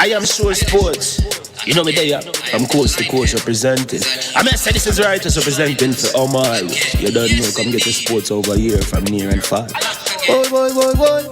I am sure sports. You know me there, from coast to coast representing. I mean, I say this is right, just representing for Omar. You don't know, come get your sports over here from near and far. Boy.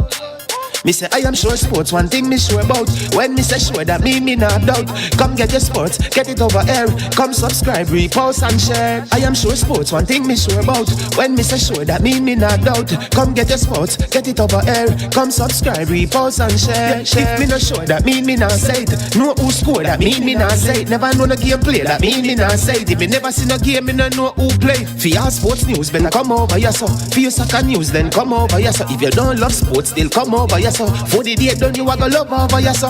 Me say I am sure sports, one thing me sure about. When me say sure, that me not doubt. Come get your sports, get it over here. Come subscribe, repost and share. I am sure sports, one thing me sure about. When me say sure, that me not doubt. Come get your sports, get it over here. Come subscribe, repost and share. If me not sure, that me not say it. Know who score, that me not say it. Never know the game play, that me not say it. If me never see no game, me not know who play. For your sports news, better come over here so. For your soccer news, then come over here so. If you don't love sports, still come over here so. For the day done, you a go love over here so.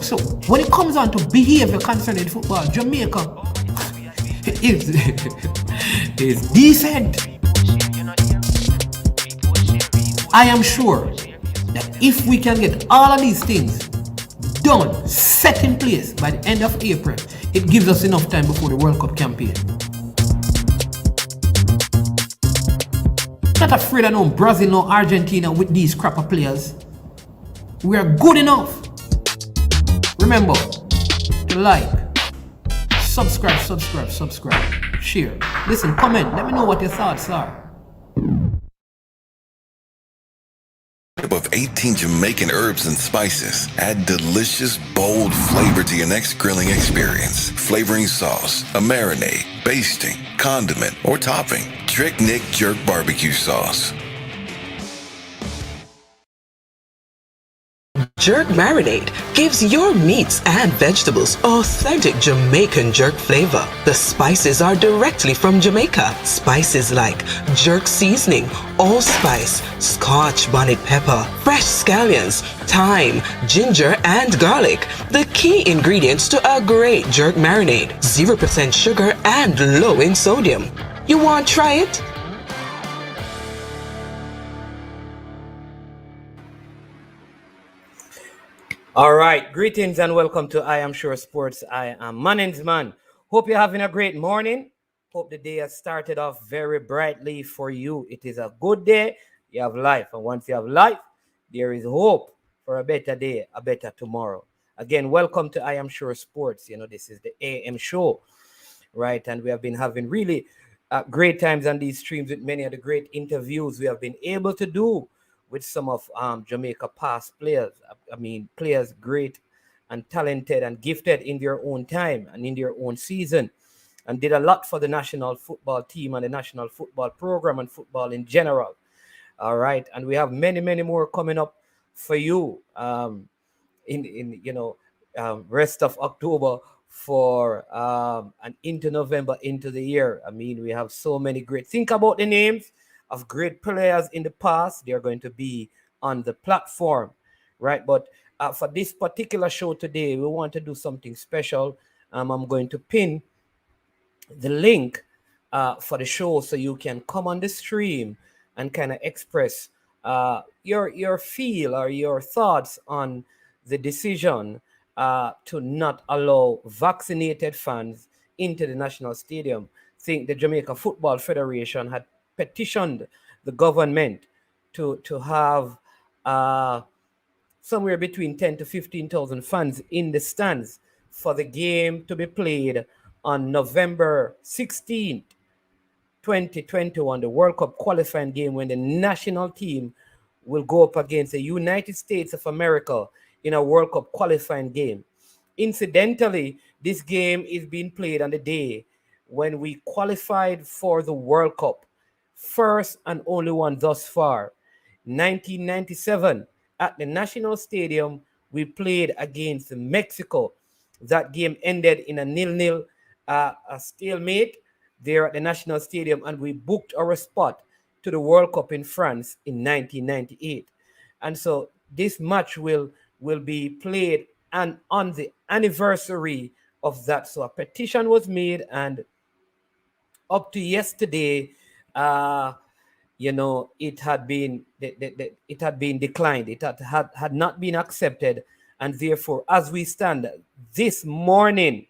So when it comes on to behavior concerning football, Jamaica is decent. I am sure that if we can get all of these things done, set in place by the end of April, it gives us enough time before the World Cup campaign. Not afraid of no Brazil, no Argentina with these crap of players. We are good enough. Remember to like, subscribe, share. Listen, comment, let me know what your thoughts are. Of 18 Jamaican herbs and spices, add delicious, bold flavor to your next grilling experience. Flavoring sauce, a marinade, basting, condiment, or topping. Trick Nick Jerk Barbecue Sauce. Jerk Marinade gives your meats and vegetables authentic Jamaican jerk flavor. The spices are directly from Jamaica. Spices like jerk seasoning, allspice, Scotch bonnet pepper, fresh scallions, thyme, ginger, and garlic. The key ingredients to a great jerk marinade. 0% sugar and low in sodium. You want to try it? All right, greetings and welcome to I Am Sure Sports. I am Manning's man. Hope you're having a great morning. Hope the day has started off very brightly for you. It is a good day. You have life. And once you have life, there is hope for a better day, a better tomorrow. Again, welcome to I Am Sure Sports. You know, this is the AM show, right? And we have been having really great times on these streams with many of the great interviews we have been able to do with some of Jamaica past players. I mean, players great and talented and gifted in their own time and in their own season, and did a lot for the national football team and the national football program and football in general. All right, and we have many more coming up for you in rest of October for and into November, into the year. I mean, we have so many great. Think about the names of great players in the past. They're going to be on the platform, right? But for this particular show today, we want to do something special. I'm going to pin the link for the show so you can come on the stream and kind of express your feel or your thoughts on the decision to not allow vaccinated fans into the national stadium. I think the Jamaica Football Federation had petitioned the government to have somewhere between 10 to 15,000 fans in the stands for the game to be played on November 16th, 2021, the World Cup qualifying game, when the national team will go up against the United States of America in a World Cup qualifying game. Incidentally, this game is being played on the day when we qualified for the World Cup. First and only one thus far. 1997, at the National Stadium, we played against Mexico. That game ended in a 0-0 a stalemate there at the National Stadium, and we booked our spot to the World Cup in France in 1998. And so this match will be played and on the anniversary of that. So a petition was made, and up to yesterday, it had been declined. It had not been accepted, and therefore, as we stand this morning,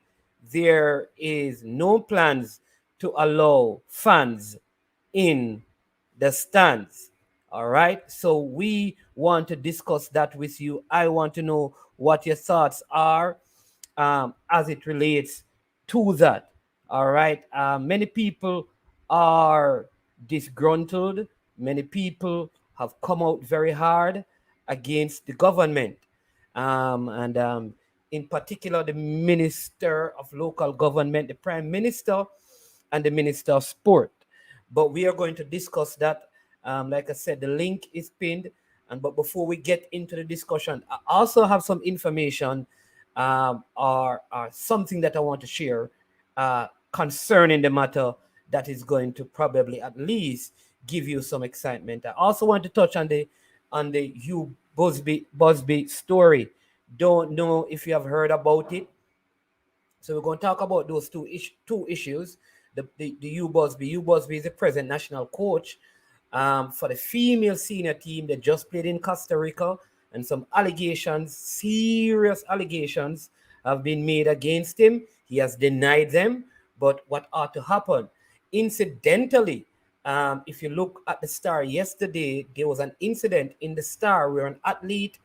there is no plans to allow fans in the stands. All right. So we want to discuss that with you. I want to know what your thoughts are as it relates to that. All right. Many people are disgruntled. Many people have come out very hard against the government. And in particular, the Minister of Local Government, the Prime Minister, and the Minister of Sport. But we are going to discuss that. Like I said, the link is pinned. But before we get into the discussion, I also have some information or something that I want to share concerning the matter that is going to probably at least give you some excitement. I also want to touch on the Hugh Busby story. Don't know if you have heard about it. So we're going to talk about those two issues. The Hugh Busby. Hugh Busby is the present national coach for the female senior team that just played in Costa Rica, and some allegations, serious allegations, have been made against him. He has denied them, but what ought to happen? Incidentally, if you look at the Star yesterday, there was an incident in the Star where an athlete,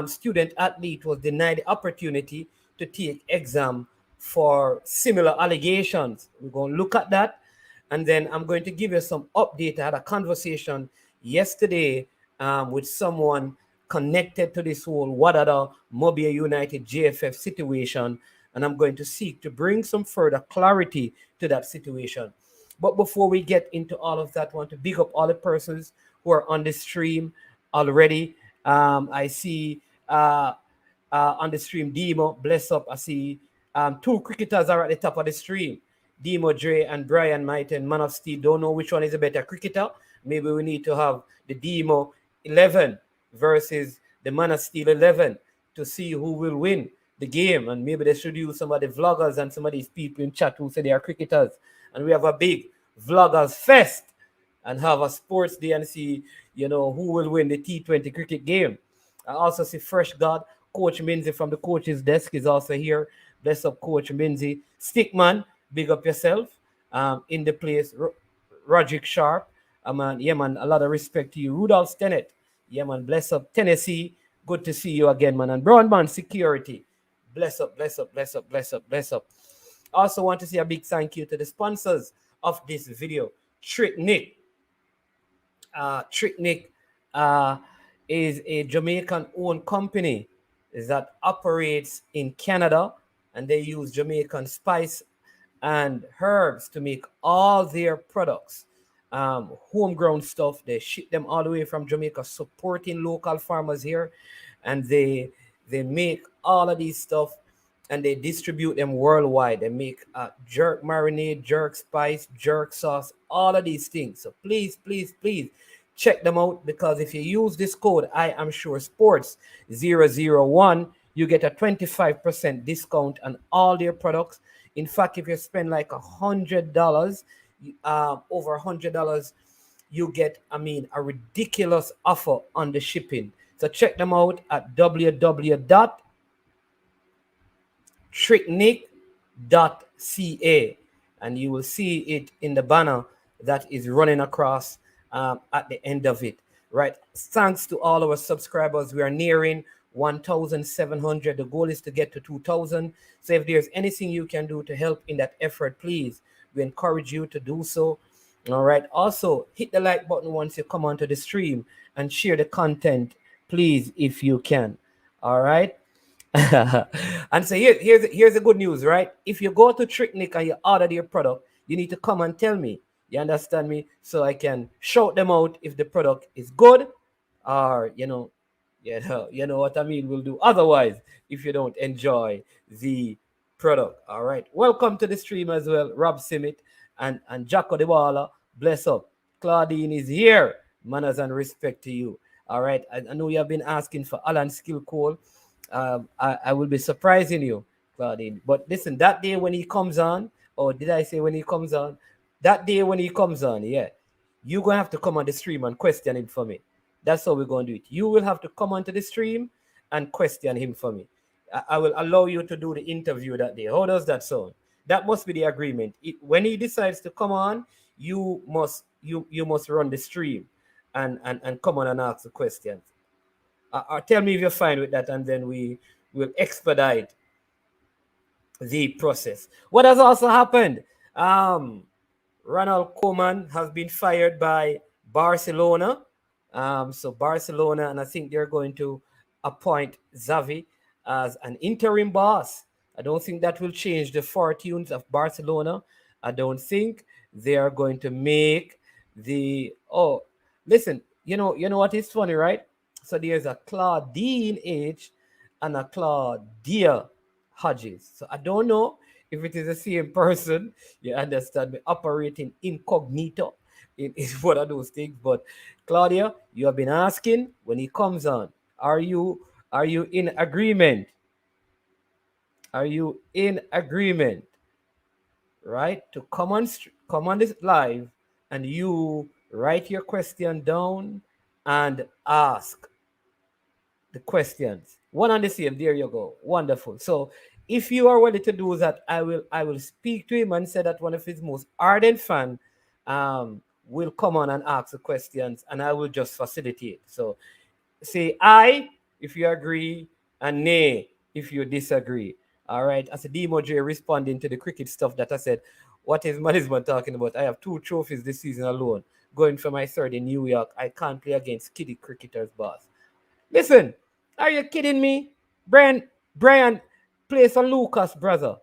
student athlete, was denied the opportunity to take exam for similar allegations. We're going to look at that. And then I'm going to give you some update. I had a conversation yesterday with someone connected to this whole Wadada Mobia United JFF situation. And I'm going to seek to bring some further clarity to that situation. But before we get into all of that, I want to big up all the persons who are on the stream already. I see on the stream, Demo, bless up. I see two cricketers are at the top of the stream. Demo Dre and Brian Mighton, Man of Steel. Don't know which one is a better cricketer. Maybe we need to have the Demo 11 versus the Man of Steel 11 to see who will win the game. And maybe they should use some of the vloggers and some of these people in chat who say they are cricketers. And we have a big vloggers fest and have a sports day and see, who will win the T20 cricket game. I also see Fresh God. Coach Minzy from the coach's desk is also here. Bless up, Coach Minzy. Stickman, big up yourself. In the place, Roderick Sharp. Yeah, man, a lot of respect to you. Rudolph Stennett. Yeah, man, bless up. Tennessee, good to see you again, man. And Brownman Security. Bless up, bless up, bless up, bless up, bless up. Also want to say a big thank you to the sponsors of this video. Trick Nick. Trick Nick is a Jamaican-owned company that operates in Canada, and they use Jamaican spice and herbs to make all their products. Homegrown stuff. They ship them all the way from Jamaica, supporting local farmers here, and they make all of these stuff and they distribute them worldwide. They make jerk marinade, jerk spice, jerk sauce, all of these things. So please, please, please check them out, because if you use this code, I am sure sports 001, you get a 25% discount on all their products. In fact, if you spend like $100, over $100, you get, a ridiculous offer on the shipping. So check them out at www.tricknick.ca, and you will see it in the banner that is running across at the end of it. Right. Thanks to all our subscribers. We are nearing 1,700. The goal is to get to 2,000. So if there's anything you can do to help in that effort, please, we encourage you to do so. All right. Also, hit the like button once you come onto the stream and share the content, please, if you can. All right. And so here's the good news, right? If you go to Tricknick and you order their product, you need to come and tell me. You understand me? So I can shout them out if the product is good, or you know what I mean. We'll do otherwise if you don't enjoy the product. All right. Welcome to the stream as well, Rob Simit and Jacko Dewala. Bless up. Claudine is here. Manners and respect to you. All right. I know you have been asking for Alan Skill Cole. I will be surprising you, Claudine. But listen, that day when he comes on, or did I say when he comes on? That day when he comes on, yeah, you're going to have to come on the stream and question him for me. That's how we're going to do it. You will have to come onto the stream and question him for me. I will allow you to do the interview that day. How does that sound? That must be the agreement. When he decides to come on, you must run the stream and come on and ask the questions. Tell me if you're fine with that, and then we will expedite the process. What has also happened? Ronald Koeman has been fired by Barcelona. So Barcelona, and I think they're going to appoint Xavi as an interim boss. I don't think that will change the fortunes of Barcelona. I don't think they are going to make the listen, you know what is funny, right? So there's a Claudine H and a Claudia Hodges. So I don't know if it is the same person, you understand me, operating incognito in one of those things. But Claudia, you have been asking when he comes on, are you in agreement? Are you in agreement? Right? To come on this live and you write your question down and ask the questions. One and the same. There you go. Wonderful. So if you are ready to do that, I will speak to him and say that one of his most ardent fans will come on and ask the questions, and I will just facilitate. So say aye if you agree and nay if you disagree. All right. As a Demo J responding to the cricket stuff that I said, what is management talking about? I have 2 trophies this season alone. Going for my third in New York. I can't play against kiddie cricketers, boss. Listen, are you kidding me? Brian plays for Lucas, brother.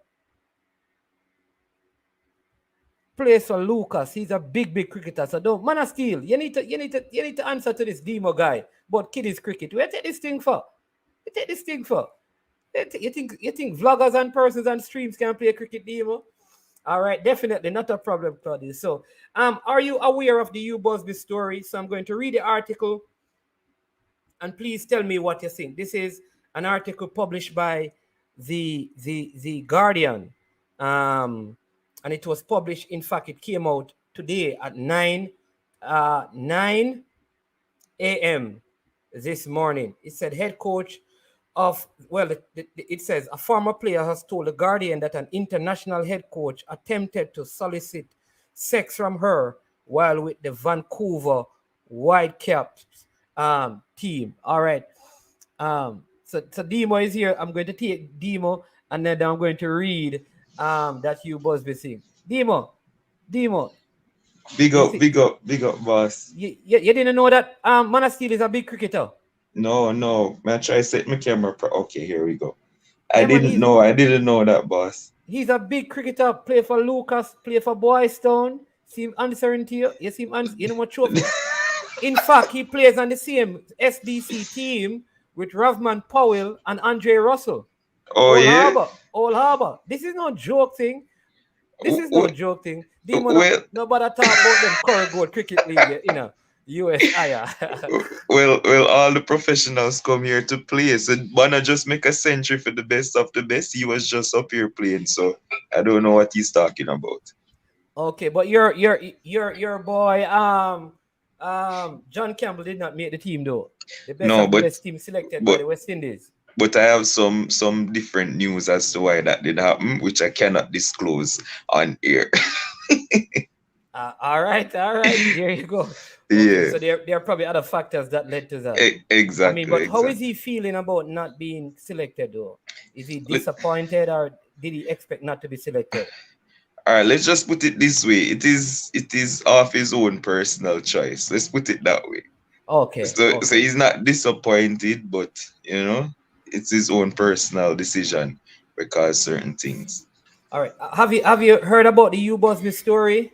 Plays for Lucas. He's a big cricketer. So don't man of steel. You need to answer to this Demo guy about kiddies cricket. Where you take this thing for? You take this thing for? You think vloggers and persons and streams can play cricket, Demo? All right, definitely not a problem, Claudia. So, are you aware of the U Busby story? So I'm going to read the article, and please tell me what you think. This is an article published by the Guardian, and it was published. In fact, it came out today at 9 a.m. this morning. It said head coach of, well, it says a former player has told the Guardian that an international head coach attempted to solicit sex from her while with the Vancouver Whitecaps team. All right. So Demo is here. I'm going to take Demo, and then I'm going to read that you Busby thing. Demo. Big up, boss. You didn't know that Man of Steel is a big cricketer? No. Man, try set my camera. Okay, here we go. Yeah, I didn't know that, boss. He's a big cricketer. Play for Lucas. Play for Boys Town. See him answering to you. You see him you know what trophy? In fact, he plays on the same SDC team with Ravman Powell and Andre Russell. Oh, yeah? Old Harbor. This is no joke thing. Nobody talk about them Curry Gold Cricket League, you know, USIA. well, all the professionals come here to play. So wanna just make a century for the best of the best. He was just up here playing, so I don't know what he's talking about. Okay, but your boy John Campbell did not make the team though. The best team selected by the West Indies. But I have some different news as to why that did happen, which I cannot disclose on air. All right. There you go. Okay, yeah. So there are probably other factors that led to that. Exactly. I mean, but how is he feeling about not being selected though? Is he disappointed, or did he expect not to be selected? All right, let's just put it this way. It is of his own personal choice. Let's put it that way. Okay. So he's not disappointed, but you know, it's his own personal decision because certain things. All right. Have you heard about the U Busby story?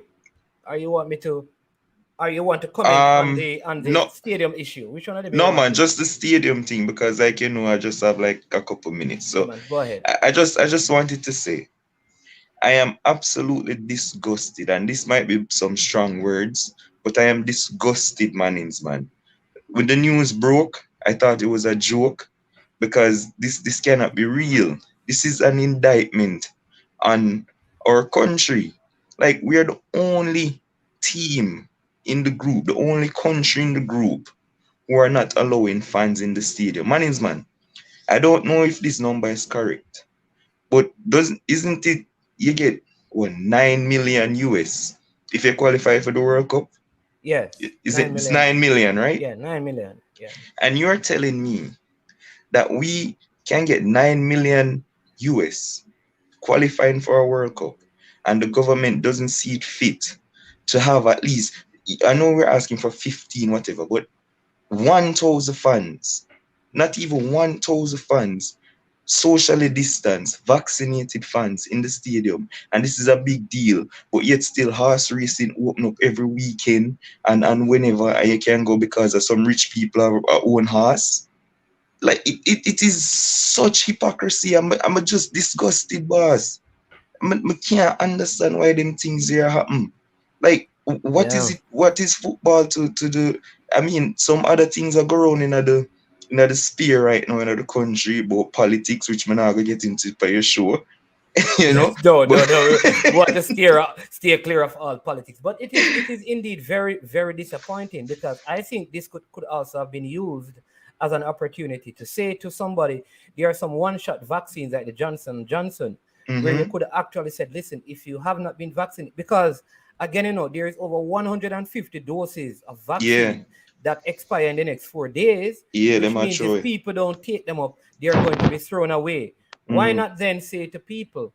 Or you want to comment on the stadium issue? Which one of them? No, man, just the stadium thing, because I just have like a couple minutes. So man, go ahead. I just wanted to say I am absolutely disgusted, and this might be some strong words, but I am disgusted, man. When the news broke, I thought it was a joke, because this cannot be real. This is an indictment on our country. Like, we are the only team in the group, the only country in the group who are not allowing fans in the stadium. Man, I don't know if this number is correct, but isn't it you get 9 million US if you qualify for the World Cup. Yes, Is 9 it it's million. 9 million, right? Yeah, 9 million. Yeah. And you're telling me that we can get 9 million US qualifying for a World Cup, and the government doesn't see it fit to have at least, I know we're asking for 15, whatever, but 1,000 fans, not even 1,000 fans, socially distanced, vaccinated fans in the stadium. And this is a big deal. But yet still horse racing open up every weekend and whenever you can go because of some rich people are own horse. Like it is such hypocrisy. I'm just disgusted, boss. I can't understand why them things here happen. Like, what is Yeah. it? What is football to the? I mean, some other things are going on in the sphere right now in the country about politics, which I'm not gonna get into for your show, you know. No, But no, no. We want to steer clear of all politics. But it is indeed very, very disappointing, because I think this could also have been used as an opportunity to say to somebody, there are some one-shot vaccines like the Johnson, where you mm-hmm. could have actually said, listen, if you have not been vaccinated, because again, there is over 150 doses of Yeah, vaccine that expire in the next 4 days, yeah, which them are means if true. people don't take them up, they are going to be thrown away. Why Mm-hmm. not then say to people,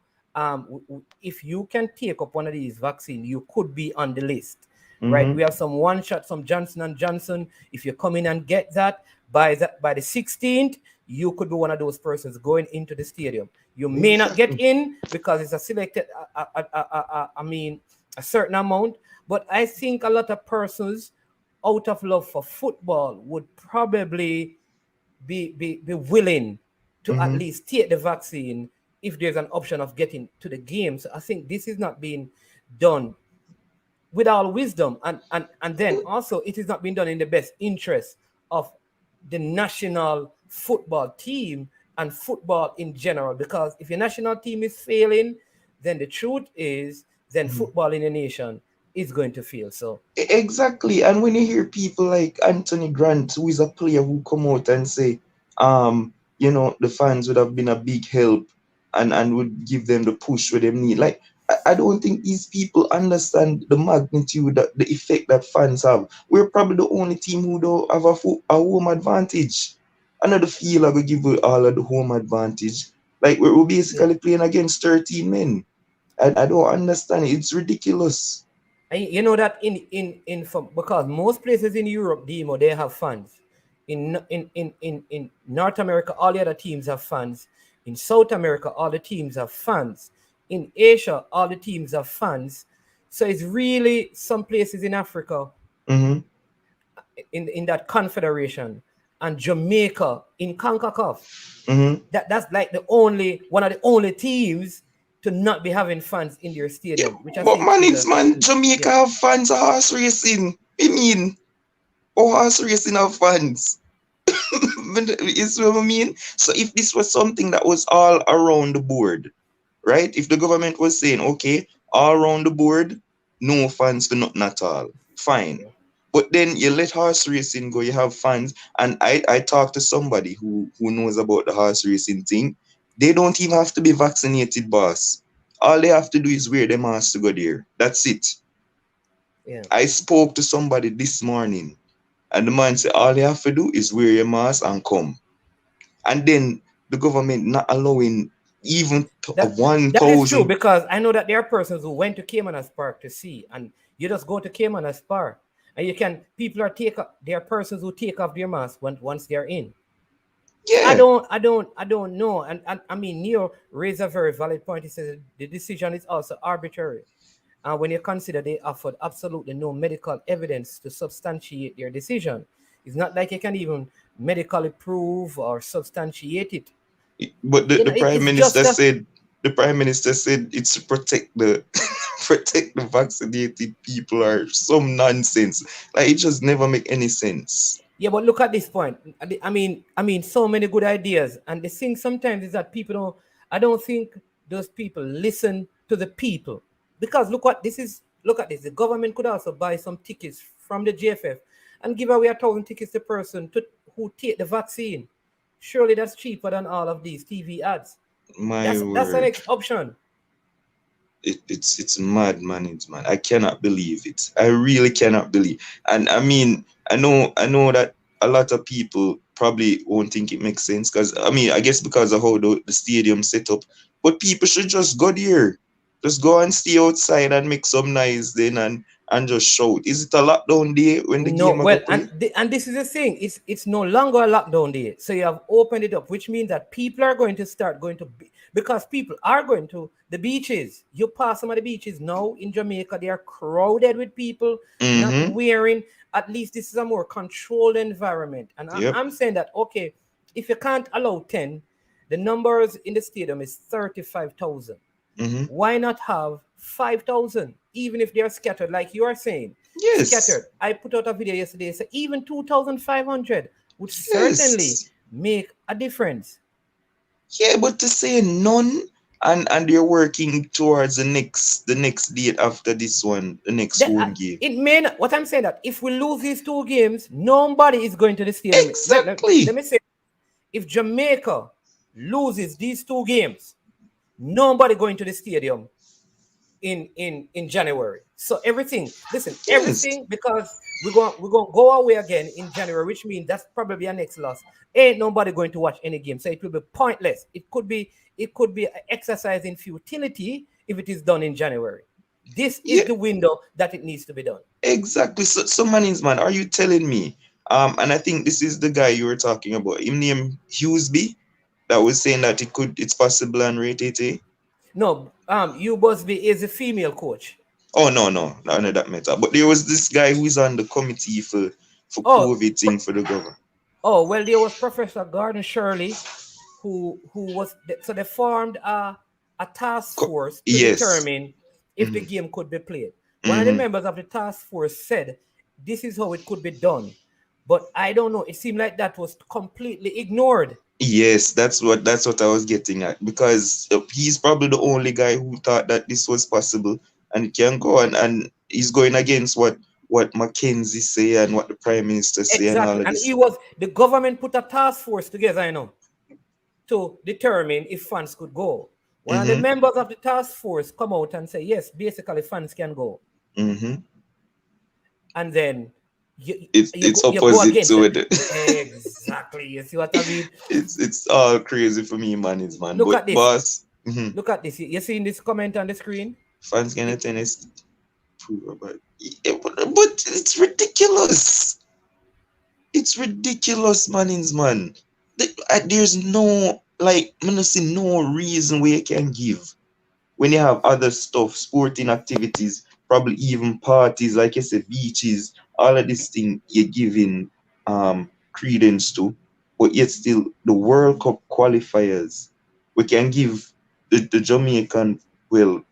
if you can take up one of these vaccines, you could be on the list, right? Mm-hmm. We have some one shot, some Johnson and Johnson. If you come in and get that by the 16th, you could be one of those persons going into the stadium. You may not get Exactly. in because it's a selected, I mean, a certain amount. But I think a lot of persons, out of love for football, would probably be willing to at Mm-hmm. least take the vaccine if there's an option of getting to the game. So I think this is not being done with all wisdom, and then also it is not being done in the best interest of the national football team and football in general. Because if your national team is failing, then the truth is, then Mm-hmm. football in the nation is going to fail. So Exactly. And when you hear people like Anthony Grant, who is a player who come out and say, the fans would have been a big help and would give them the push where they need. Like, I don't think these people understand the magnitude, that the effect that fans have. We're probably the only team who don't have a home advantage. Another feel I will give you all of the home advantage. Like, we're yeah. basically playing against 13 men. I don't understand it. It's ridiculous. And you know that because most places in Europe, Demo, they have fans. In North America, all the other teams have fans. In South America, all the teams have fans. In Asia, all the teams have fans. So it's really some places in Africa, Mm-hmm. in that confederation, and Jamaica in CONCACAF. Mm-hmm. That's like the only one of the only teams to not be having fans in their Yeah, stadium, which I but think man, is it's man, yeah. Jamaica have fans of horse racing. I mean, horse racing have fans. Is what I mean? So if this was something that was all around the board, right? If the government was saying, okay, all around the board, no fans for nothing at all, fine. But then you let horse racing go, you have fans. And I talked to somebody who knows about the horse racing thing. They don't even have to be vaccinated, boss. All they have to do is wear their mask to go there. That's it. Yeah. I spoke to somebody this morning, and the man said all you have to do is wear your mask and come. And then the government not allowing even That is true, 1,000. because I know that there are persons who went to Caymanas Park to see, and you just go to Caymanas Park, and you can people are take up there are persons who take off their mask once they're in. So I Yeah, don't I don't I don't know. And I mean, Neo raised a very valid point. He says the decision is also arbitrary. And when you consider they offered absolutely no medical evidence to substantiate their decision, it's not like you can even medically prove or substantiate it. but the prime It's minister just a said it's to protect the protect the vaccinated people or some nonsense. Like it just never make any sense. Yeah, but look at this point. I mean, so many good ideas, and the thing sometimes is that people don't. I don't think those people listen to the people, because look what this is. Look at this. The government could also buy some tickets from the GFF and give away 1,000 tickets to person who take the vaccine. Surely that's cheaper than all of these TV ads. My That's the word. next option. It's mad, man. I cannot believe it. I really cannot believe. And I mean, I know that a lot of people probably won't think it makes sense because I mean, I guess because of how the stadium set up. But people should just go there. Just go and stay outside and make some noise then and just shout. Is it a lockdown day when the No, game I go well, play? and this is the thing. It's no longer a lockdown day. So you have opened it up, which means that people are going to start going to because people are going to the beaches. You pass some of the beaches now in Jamaica, they are crowded with people not Mm-hmm. wearing. At least this is a more controlled environment. And Yep. I'm saying that okay, if you can't allow 10, the numbers in the stadium is 35,000. Mm-hmm. Why not have 5,000, even if they are scattered, like you are saying? Yes. Scattered. I put out a video yesterday, so even 2,500 would certainly Yes. make a difference. Yeah, but to say none and they're working towards the next date after this one, the next home game. It may not, what I'm saying that if we lose these two games, nobody is going to the stadium. Let Exactly. me say, if Jamaica loses these two games, nobody going to the stadium in January. So everything, listen, Yes. everything because we're going to go away again in January, which means that's probably our next loss. Ain't nobody going to watch any game, so it will be pointless. It could be an exercise in futility if it is done in January. This is Yeah, the window that it needs to be done. exactly. So Mannings man, are you telling me? And I think this is the guy you were talking about. Him named Busby that was saying that it's possible and rate 80. No, you Busby is a female coach. Oh no, none of that matter. But there was this guy who is on the committee for Oh, COVID thing for the government. well, there was Professor Gordon Shirley, who was so they formed a task force to Yes. determine if the Mm-hmm. game could be played. One of the Mm-hmm. members of the task force said this is how it could be done, but I don't know. It seemed like that was completely ignored. Yes, that's what I was getting at because he's probably the only guy who thought that this was possible and it can go and he's going against what Mackenzie say and what the Prime Minister say and all Exactly, of and this. the government put a task force together, I know, to determine if fans could go. One of the Mm-hmm. members of the task force come out and say yes, basically fans can go, Mm-hmm. and then you It's you go opposite against to it. it. Exactly. You see what I mean? It's all crazy for me, man. It's man. Look But at this. boss, Look at this. You see this comment on the screen? fans can It, attend is true about but it's ridiculous. It's ridiculous, man. There's no like, I'm gonna see no reason where you can give when you have other stuff, sporting activities, probably even parties, like you said, beaches, all of this thing you're giving credence to, but yet still the World Cup qualifiers, we can give the Jamaican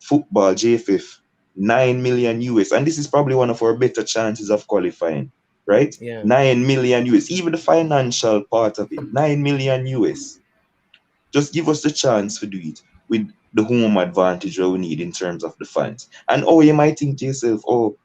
football JFF 9 million US, and this is probably one of our better chances of qualifying, right? yeah. 9 million US, even the financial part of it, 9 million US. Just give us the chance to do it with the home advantage that we need in terms of the fans. And oh, you might think to yourself, oh,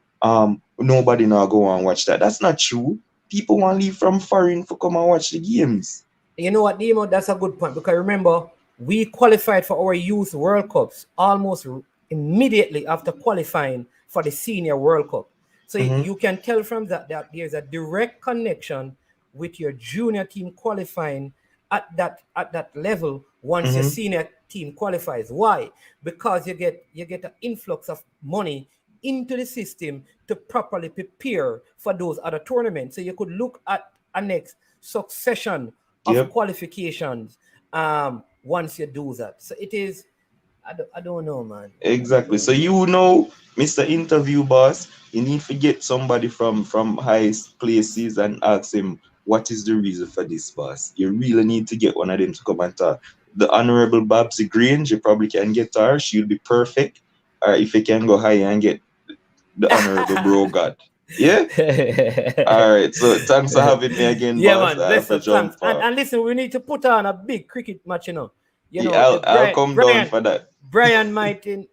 nobody now go and watch that. That's not true. People want to leave from foreign for come and watch the games. You know what, Demo? That's a good point because remember, we qualified for our youth World Cups almost immediately after qualifying for the Senior World Cup. So Mm-hmm. you can tell from that there's a direct connection with your junior team qualifying at that level once your Mm-hmm. senior team qualifies. Why? Because you get an influx of money into the system to properly prepare for those other tournaments. So you could look at a next succession of Yep. qualifications once you do that. So it is, I don't know, man. I Exactly. don't So know. Mr. Interview Boss, you need to get somebody from highest places and ask him what is the reason for this, boss. You really need to get one of them to come and talk. The Honorable Babsy Grange, you probably can get her. She'll be perfect. Or if you can go higher and get the Honorable Bro God. Yeah? All right. So thanks for having me again, Yeah, boss. man. I have Bless to up. Thanks. jump And, off. and listen, we need to put on a big cricket match, Yeah, The I'll Brian come down Brian for that. Brian Martin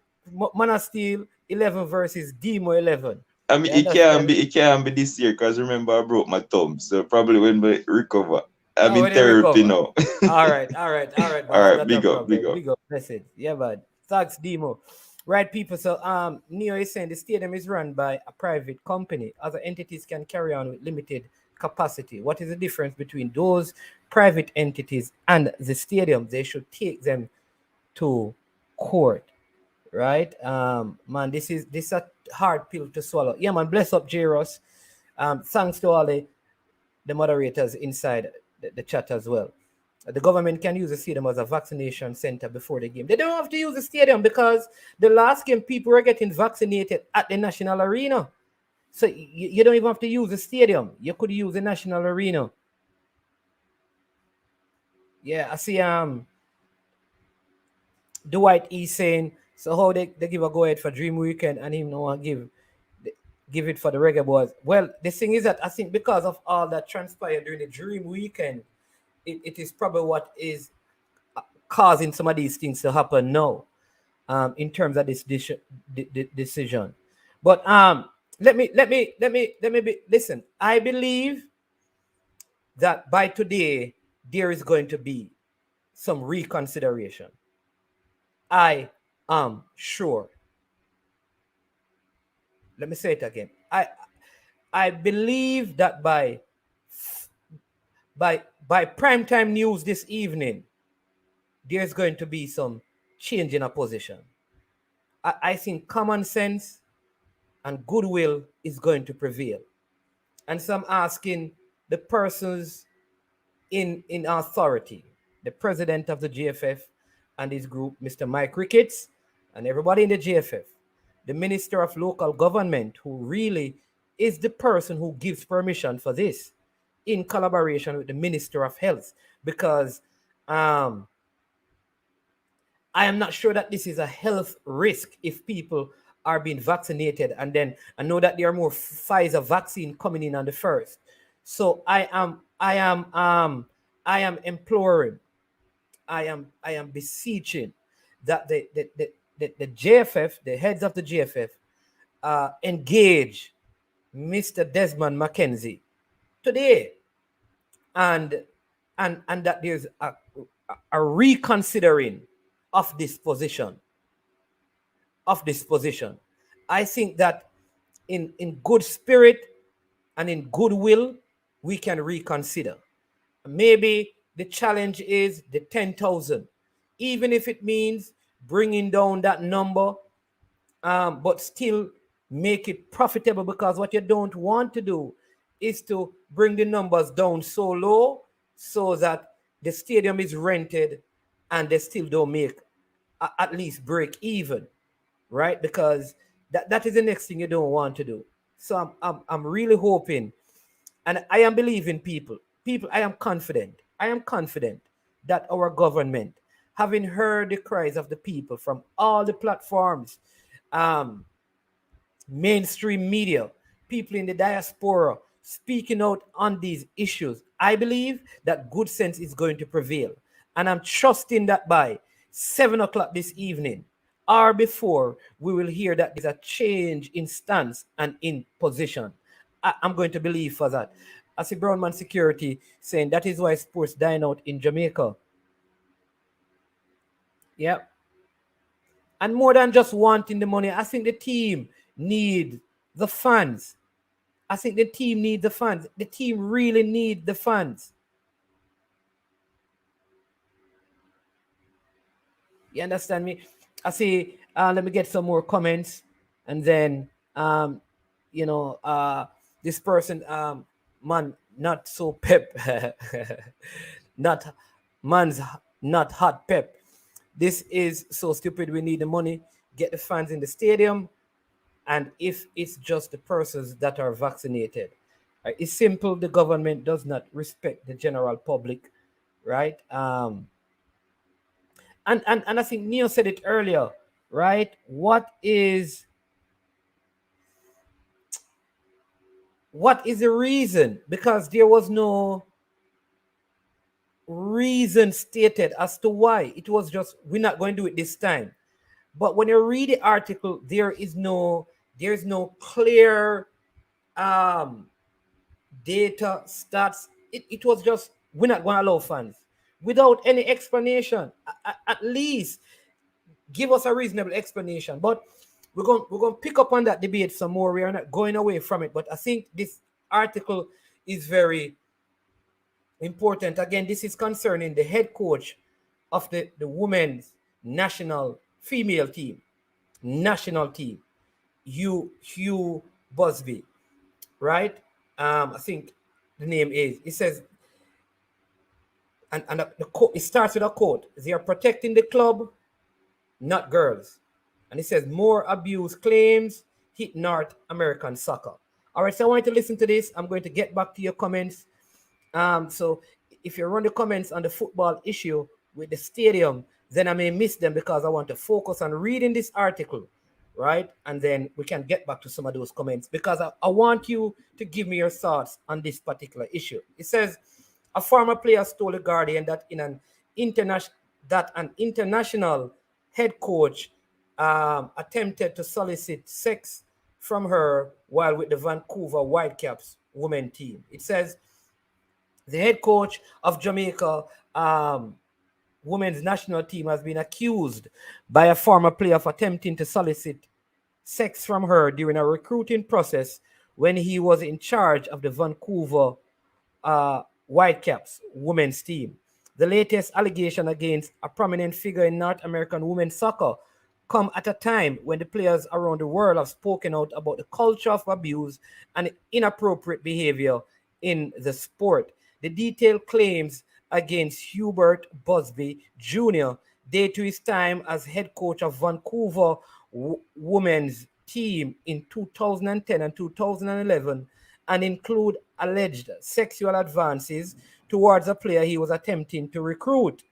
Mana Steel 11 versus Demo 11. I mean, You understand? it can't be this year because remember I broke my thumb, so probably when we recover. I'm Oh, in when they therapy recover. now. All right, all right, all right, All boss. right, Not a big up, big problem. up. Big up. That's it. Yeah, bud. Thanks, Demo. Right, people. So Neo is saying the stadium is run by a private company. Other entities can carry on with limited capacity. What is the difference between those private entities and the stadium? They should take them to court. Right? Man, this is a hard pill to swallow. Yeah, man, bless up Jairus. Thanks to all the moderators inside the chat as well. The government can use the stadium as a vaccination center before the game. They don't have to use the stadium because the last game people were getting vaccinated at the national arena. So you don't even have to use the stadium. You could use the national arena. Yeah, I see Dwight E saying, so how they give a go ahead for Dream Weekend and him no one give it for the Reggae Boys. Well, the thing is that I think because of all that transpired during the Dream Weekend, it is probably what is causing some of these things to happen now, in terms of this decision. But let me listen. I believe that by today there is going to be some reconsideration. I am sure. Let me say it again. I believe that by primetime news this evening, there's going to be some change in a position. I think common sense and goodwill is going to prevail. And so I'm asking the persons in authority, the president of the GFF and his group, Mr. Mike Ricketts, and everybody in the GFF, the Minister of Local Government, who really is the person who gives permission for this, in collaboration with the Minister of Health, because I am not sure that this is a health risk if people are being vaccinated. And then I know that there are more Pfizer vaccine coming in on the 1st. So I am imploring, I am beseeching that the GFF, the heads of the GFF, engage Mr. Desmond McKenzie today, and that there's a reconsidering of this position. I think that in good spirit and in goodwill, we can reconsider. Maybe the challenge is the 10,000, even if it means bringing down that number, but still make it profitable, because what you don't want to do is to bring the numbers down so low so that the stadium is rented and they still don't make at least break even, right? Because that is the next thing you don't want to do. So I'm really hoping, and I am believing people, I am confident that our government, having heard the cries of the people from all the platforms, mainstream media, people in the diaspora speaking out on these issues, I believe that good sense is going to prevail. And I'm trusting that by 7 o'clock this evening or before, we will hear that there's a change in stance and in position. I'm going to believe for that. I see Brownman Security saying that is why sports dine out in Jamaica. Yeah. And more than just wanting the money, I think the team need the fans. The team really need the fans. You understand me? I see, let me get some more comments. And then, this person, man, not so pep. Man's not hot pep. This is so stupid. We need the money. Get the fans in the stadium. And if it's just the persons that are vaccinated, it's simple. The government does not respect the general public, right? And I think Neo said it earlier, right? What is the reason? Because there was no reason stated as to why. It was just, we're not going to do it this time. But when you read the article, there's no clear data, stats. It was just, we're not going to allow fans, without any explanation. At least give us a reasonable explanation. But we're going to pick up on that debate some more. We are not going away from it, but I think this article is very important. Again, this is concerning the head coach of the women's national female team, national team, Hugh Busby, right? I think the name is. It says, and it starts with a quote: "They are protecting the club, not girls." And it says, "More abuse claims hit North American soccer." All right, so I want you to listen to this. I'm going to get back to your comments. So if you run the comments on the football issue with the stadium, then I may miss them because I want to focus on reading this article, right? And then we can get back to some of those comments because I want you to give me your thoughts on this particular issue. It says, a former player told the Guardian that an international head coach attempted to solicit sex from her while with the Vancouver Whitecaps women team. It says the head coach of Jamaica women's national team has been accused by a former player of attempting to solicit sex from her during a recruiting process when he was in charge of the Vancouver Whitecaps women's team. The latest allegation against a prominent figure in North American women's soccer come at a time when the players around the world have spoken out about the culture of abuse and inappropriate behavior in the sport. The detailed claims against Hubert Busby Jr. date to his time as head coach of Vancouver women's team in 2010 and 2011 and include alleged sexual advances towards a player he was attempting to recruit.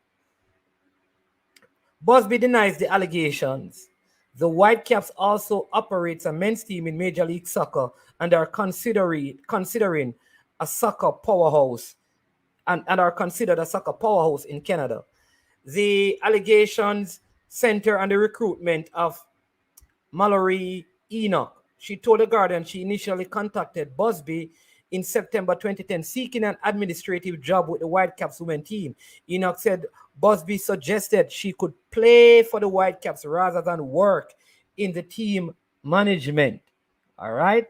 Busby denies the allegations. The Whitecaps also operates a men's team in Major League Soccer and are considering a soccer powerhouse and are considered a soccer powerhouse in Canada. The allegations center on the recruitment of Mallory Enoch. She told the Guardian she initially contacted Busby in September 2010 seeking an administrative job with the Whitecaps women team. Enoch said Busby suggested she could play for the Whitecaps rather than work in the team management. All right.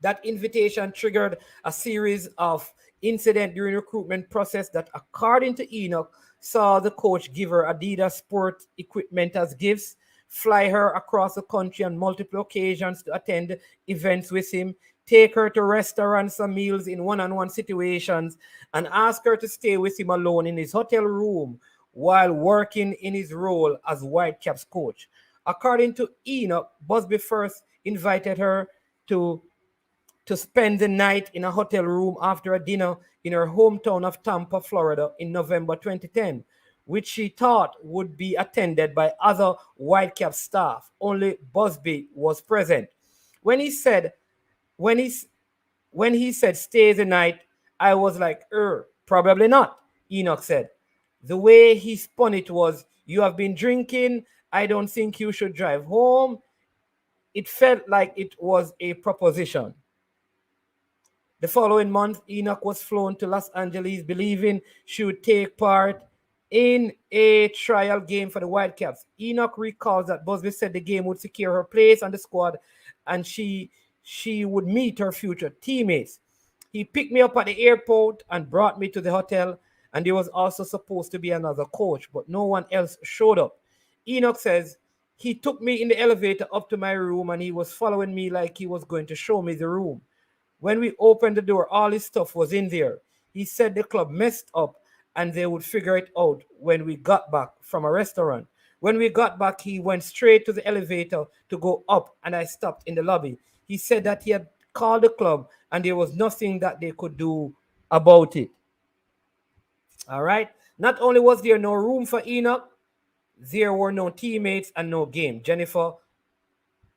That invitation triggered a series of incidents during recruitment process that, according to Enoch, saw the coach give her Adidas sport equipment as gifts, fly her across the country on multiple occasions to attend events with him, take her to restaurants and meals in one-on-one situations, and ask her to stay with him alone in his hotel room while working in his role as Whitecaps coach. According to Enoch, Busby first invited her to spend the night in a hotel room after a dinner in her hometown of Tampa, Florida in November 2010, which she thought would be attended by other Whitecaps staff. Only Busby was present. When he said stay the night, I was like, probably not, Enoch said. The way he spun it was, you have been drinking, I don't think you should drive home. It felt like it was a proposition. The following month, Enoch was flown to Los Angeles, believing she would take part in a trial game for the Whitecaps. Enoch recalls that Busby said the game would secure her place on the squad and she would meet her future teammates. He picked me up at the airport and brought me to the hotel, and there was also supposed to be another coach, but no one else showed up. Enoch says, he took me in the elevator up to my room and he was following me like he was going to show me the room. When we opened the door, all his stuff was in there. He said the club messed up and they would figure it out when we got back from a restaurant. When we got back, he went straight to the elevator to go up and I stopped in the lobby. He said that he had called the club and there was nothing that they could do about it. All right. Not only was there no room for Enoch, there were no teammates and no game. Jennifer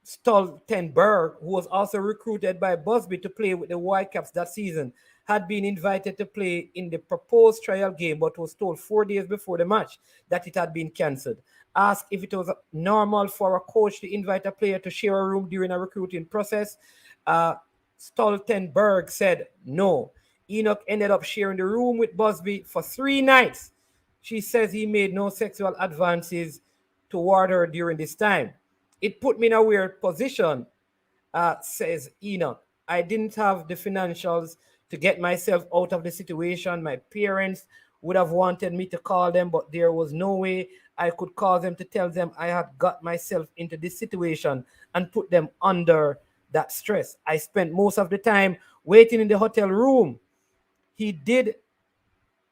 Stoltenberg, who was also recruited by Busby to play with the Whitecaps that season, had been invited to play in the proposed trial game, but was told 4 days before the match that it had been cancelled. Asked if it was normal for a coach to invite a player to share a room during a recruiting process, Stoltenberg said no. Enoch ended up sharing the room with Busby for 3 nights. She says he made no sexual advances toward her during this time. It put me in a weird position, says Enoch. I didn't have the financials to get myself out of the situation. My parents would have wanted me to call them, but there was no way I could call them to tell them I had got myself into this situation and put them under that stress. I spent most of the time waiting in the hotel room. He did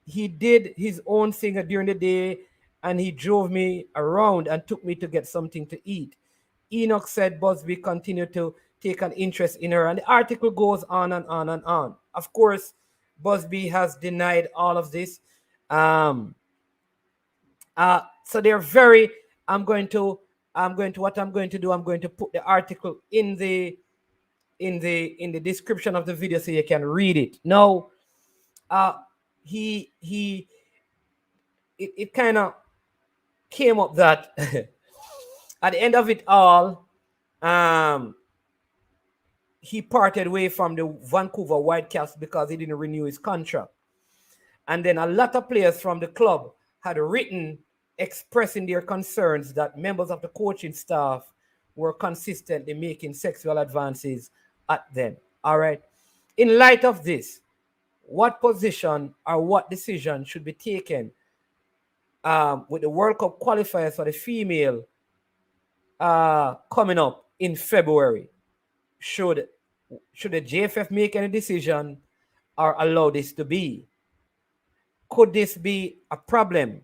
his own thing during the day, and he drove me around and took me to get something to eat. Enoch said Busby continued to take an interest in her, and the article goes on and on and on. Of course, Busby has denied all of this. So they're very. I'm going to what I'm going to do. I'm going to put the article in the description of the video so you can read it. Now, it kind of came up that at the end of it all, he parted away from the Vancouver Whitecaps because he didn't renew his contract. And then a lot of players from the club had written expressing their concerns that members of the coaching staff were consistently making sexual advances at them. All right. In light of this, what position or what decision should be taken with the World Cup qualifiers for the female coming up in February? Should the JFF make any decision or allow this to be? Could this be a problem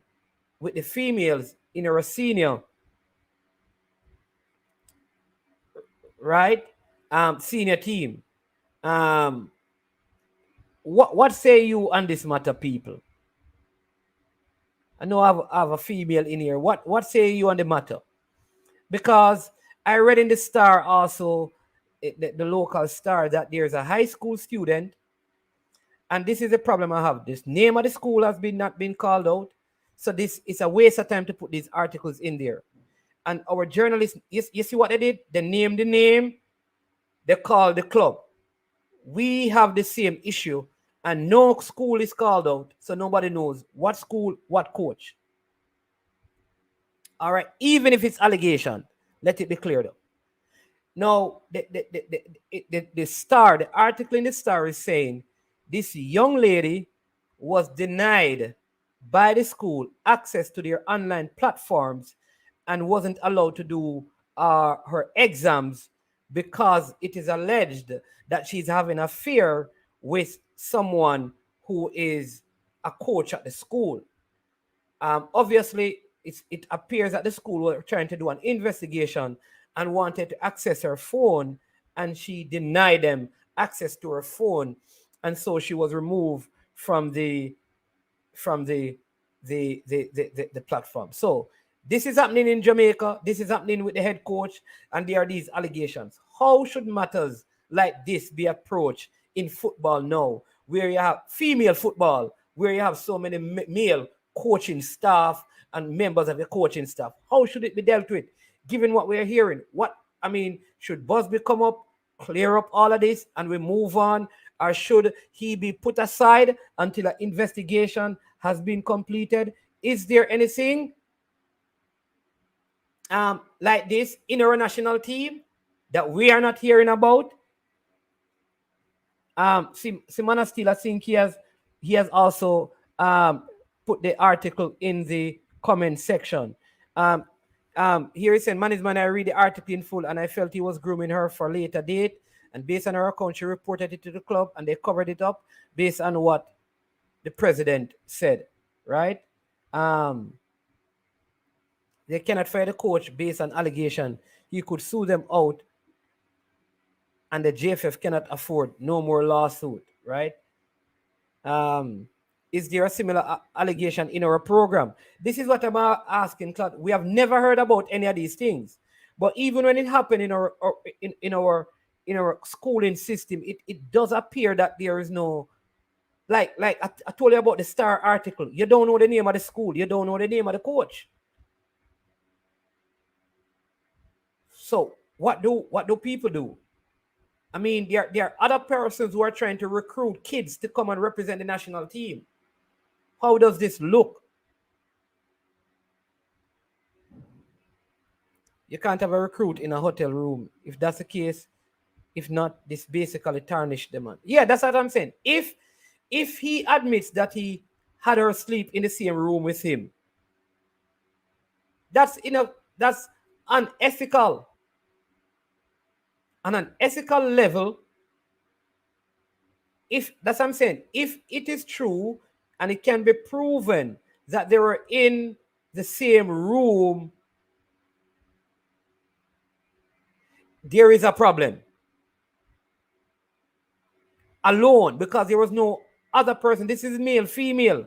with the females in our senior, right? Senior team? What say you on this matter, people? I know I have a female in here. What say you on the matter? Because I read in the Star also, the local Star, that there's a high school student, and this is the problem I have. This name of the school has not been called out. So this is a waste of time to put these articles in there. And our journalists, you see what they did? They named the name, they called the club. We have the same issue, and no school is called out, so nobody knows what school, what coach. All right, even if it's allegation, let it be cleared up. Now, the Star, the article in the Star is saying this young lady was denied by the school access to their online platforms and wasn't allowed to do her exams because it is alleged that she's having an affair with someone who is a coach at the school. Obviously, it appears that the school were trying to do an investigation and wanted to access her phone, and she denied them access to her phone, and so she was removed from the platform. So this is happening in Jamaica. This is happening with the head coach, and there are these allegations. How should matters like this be approached in football now, where you have female football, where you have so many male coaching staff and members of the coaching staff? How should it be dealt with, given what we're hearing? Should Busby come up, clear up all of this, and we move on? Or should he be put aside until an investigation has been completed? Is there anything like this in our national team that we are not hearing about? Simona Steele, I think he has also put the article in the comment section. Here he said, management, I read the article in full and I felt he was grooming her for a later date. And based on her account, she reported it to the club and they covered it up based on what the president said, right? They cannot fire the coach based on allegation. He could sue them out and the JFF cannot afford no more lawsuit, right? Is there a similar allegation in our program? This is what I'm asking, Claude. We have never heard about any of these things. But even when it happened in our schooling system, it does appear that there is no, like I told you about the Star article. You don't know the name of the school. You don't know the name of the coach. So what do people do? I mean, there are other persons who are trying to recruit kids to come and represent the national team. How does this look? You can't have a recruit in a hotel room. If that's the case, if not, this basically tarnished the man. Yeah, that's what I'm saying. If he admits that he had her sleep in the same room with him, that's that's unethical. On an ethical level, if that's what I'm saying, if it is true and it can be proven that they were in the same room, there is a problem. Alone, because there was no other person. This is male, female.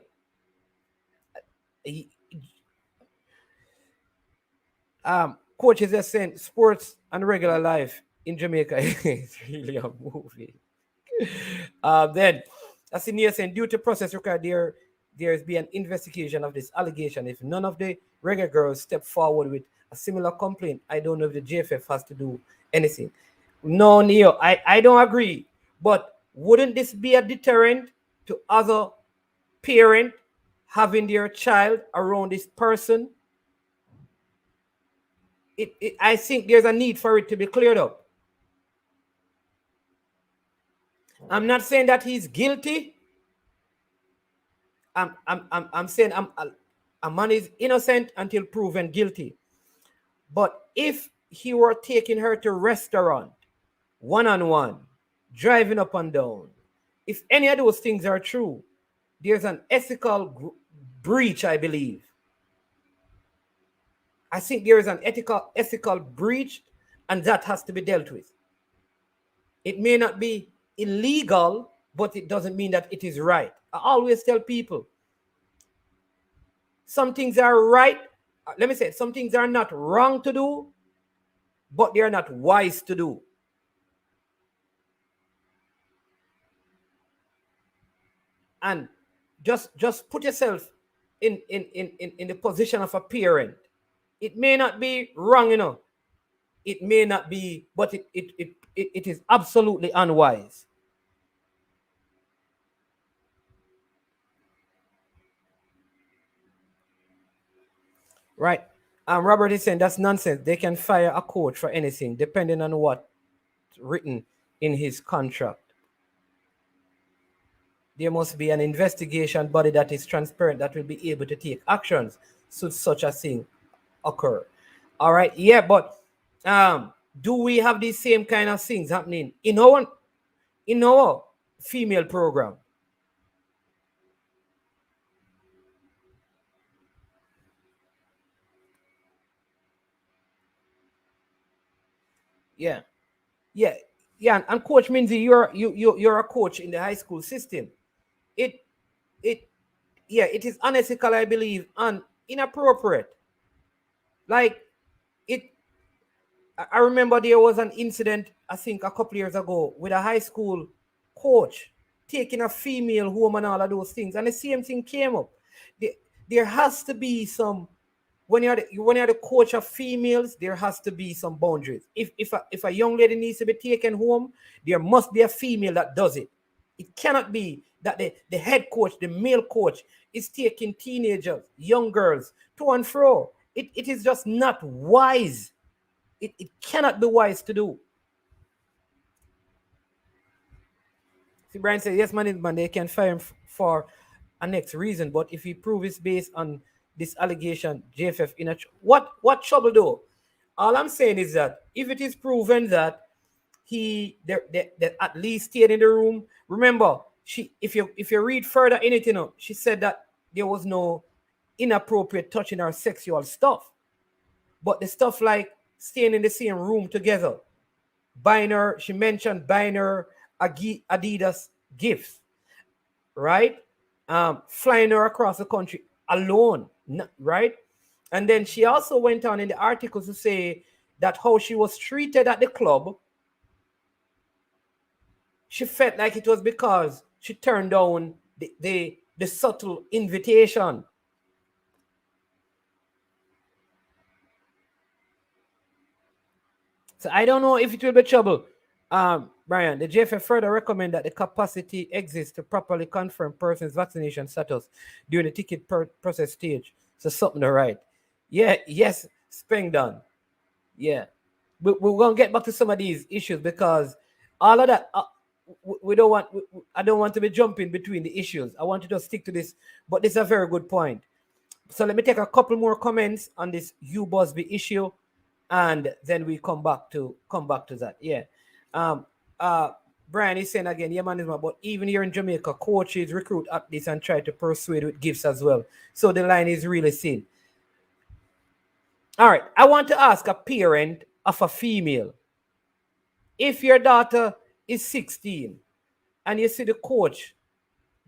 Coach is just saying sports and regular life in Jamaica is really a movie. Then, as Neil saying, due to process required, there's be an investigation of this allegation. If none of the regular girls step forward with a similar complaint, I don't know if the JFF has to do anything. No, Neil, I don't agree. But wouldn't this be a deterrent to other parent having their child around this person? I think there's a need for it to be cleared up. I'm not saying that he's guilty. I'm saying a man is innocent until proven guilty. But if he were taking her to restaurant, one-on-one, driving up and down, if any of those things are true, there's an ethical breach, I believe. I think there is an ethical breach, and that has to be dealt with. It may not be illegal, but it doesn't mean that it is right. I always tell people, some things are right. Let me say, some things are not wrong to do, but they are not wise to do. And just put yourself in the position of a parent. It may not be wrong, you know. It may not be, but it is absolutely unwise. Right. Robert is saying that's nonsense. They can fire a coach for anything, depending on what's written in his contract. There must be an investigation body that is transparent that will be able to take actions should such a thing occur. All right. Yeah, but do we have these same kind of things happening in our female program? Yeah. And Coach Minzy, you're a coach in the high school system. It is unethical, I believe, and inappropriate. Like I remember there was an incident, I think a couple years ago, with a high school coach taking a female home and all of those things, and the same thing came up. There has to be some, when you're the coach of females, there has to be some boundaries. If a young lady needs to be taken home, there must be a female that does it. It cannot be that the head coach, the male coach, is taking teenagers, young girls to and fro. It is just not wise. It cannot be wise to do. See, Brian says, yes, man, they can fire him for a next reason, but if he proves it's based on this allegation, JFF in what trouble though? All I'm saying is that if it is proven that they at least stayed in the room, remember, if you read further in it, you know, she said that there was no inappropriate touching or sexual stuff, but the stuff like staying in the same room together, she mentioned buying her Adidas gifts, right? Flying her across the country alone, right? And then she also went on in the article to say that how she was treated at the club, she felt like it was because she turned down the subtle invitation. So I don't know if it will be trouble. Brian, the JFF further recommend that the capacity exists to properly confirm person's vaccination status during the ticket process stage. So something to write. Yeah, yes, Spengdon. Yeah. We're going to get back to some of these issues because all of that, we don't want, I don't want to be jumping between the issues. I want to just stick to this, but this is a very good point. So let me take a couple more comments on this Busby issue, and then we come back to that. Yeah. Brian is saying again, yeah, man, but even here in Jamaica, coaches recruit athletes and try to persuade with gifts as well. So the line is really thin. All right, I want to ask a parent of a female, if your daughter is 16 and you see the coach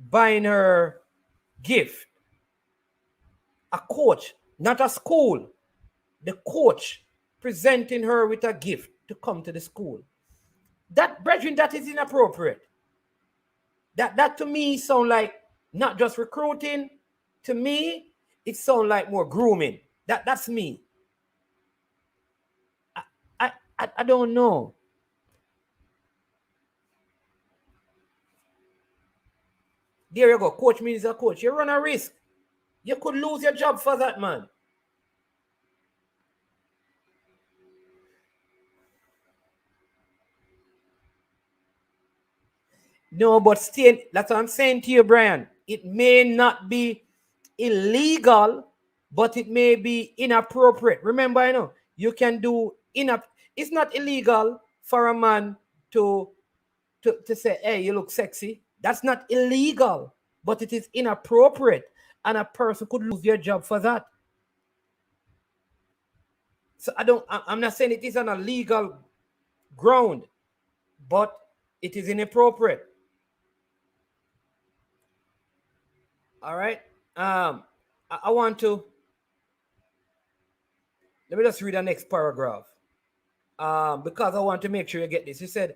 buying her gift, a coach, not a school, the coach presenting her with a gift to come to the school, that, brethren, that is inappropriate. That to me sound like not just recruiting. To me, it sounds like more grooming. That's me. I don't know. There you go. Coach means a coach. You run a risk. You could lose your job for that, man. No, but still, that's what I'm saying to you, Brian. It may not be illegal, but it may be inappropriate. Remember, you can do it's not illegal for a man to say, hey, you look sexy. That's not illegal, but it is inappropriate. And a person could lose their job for that. So I'm not saying it is on a legal ground, but it is inappropriate. All right. I want to, let me just read the next paragraph. Because I want to make sure you get this. He said,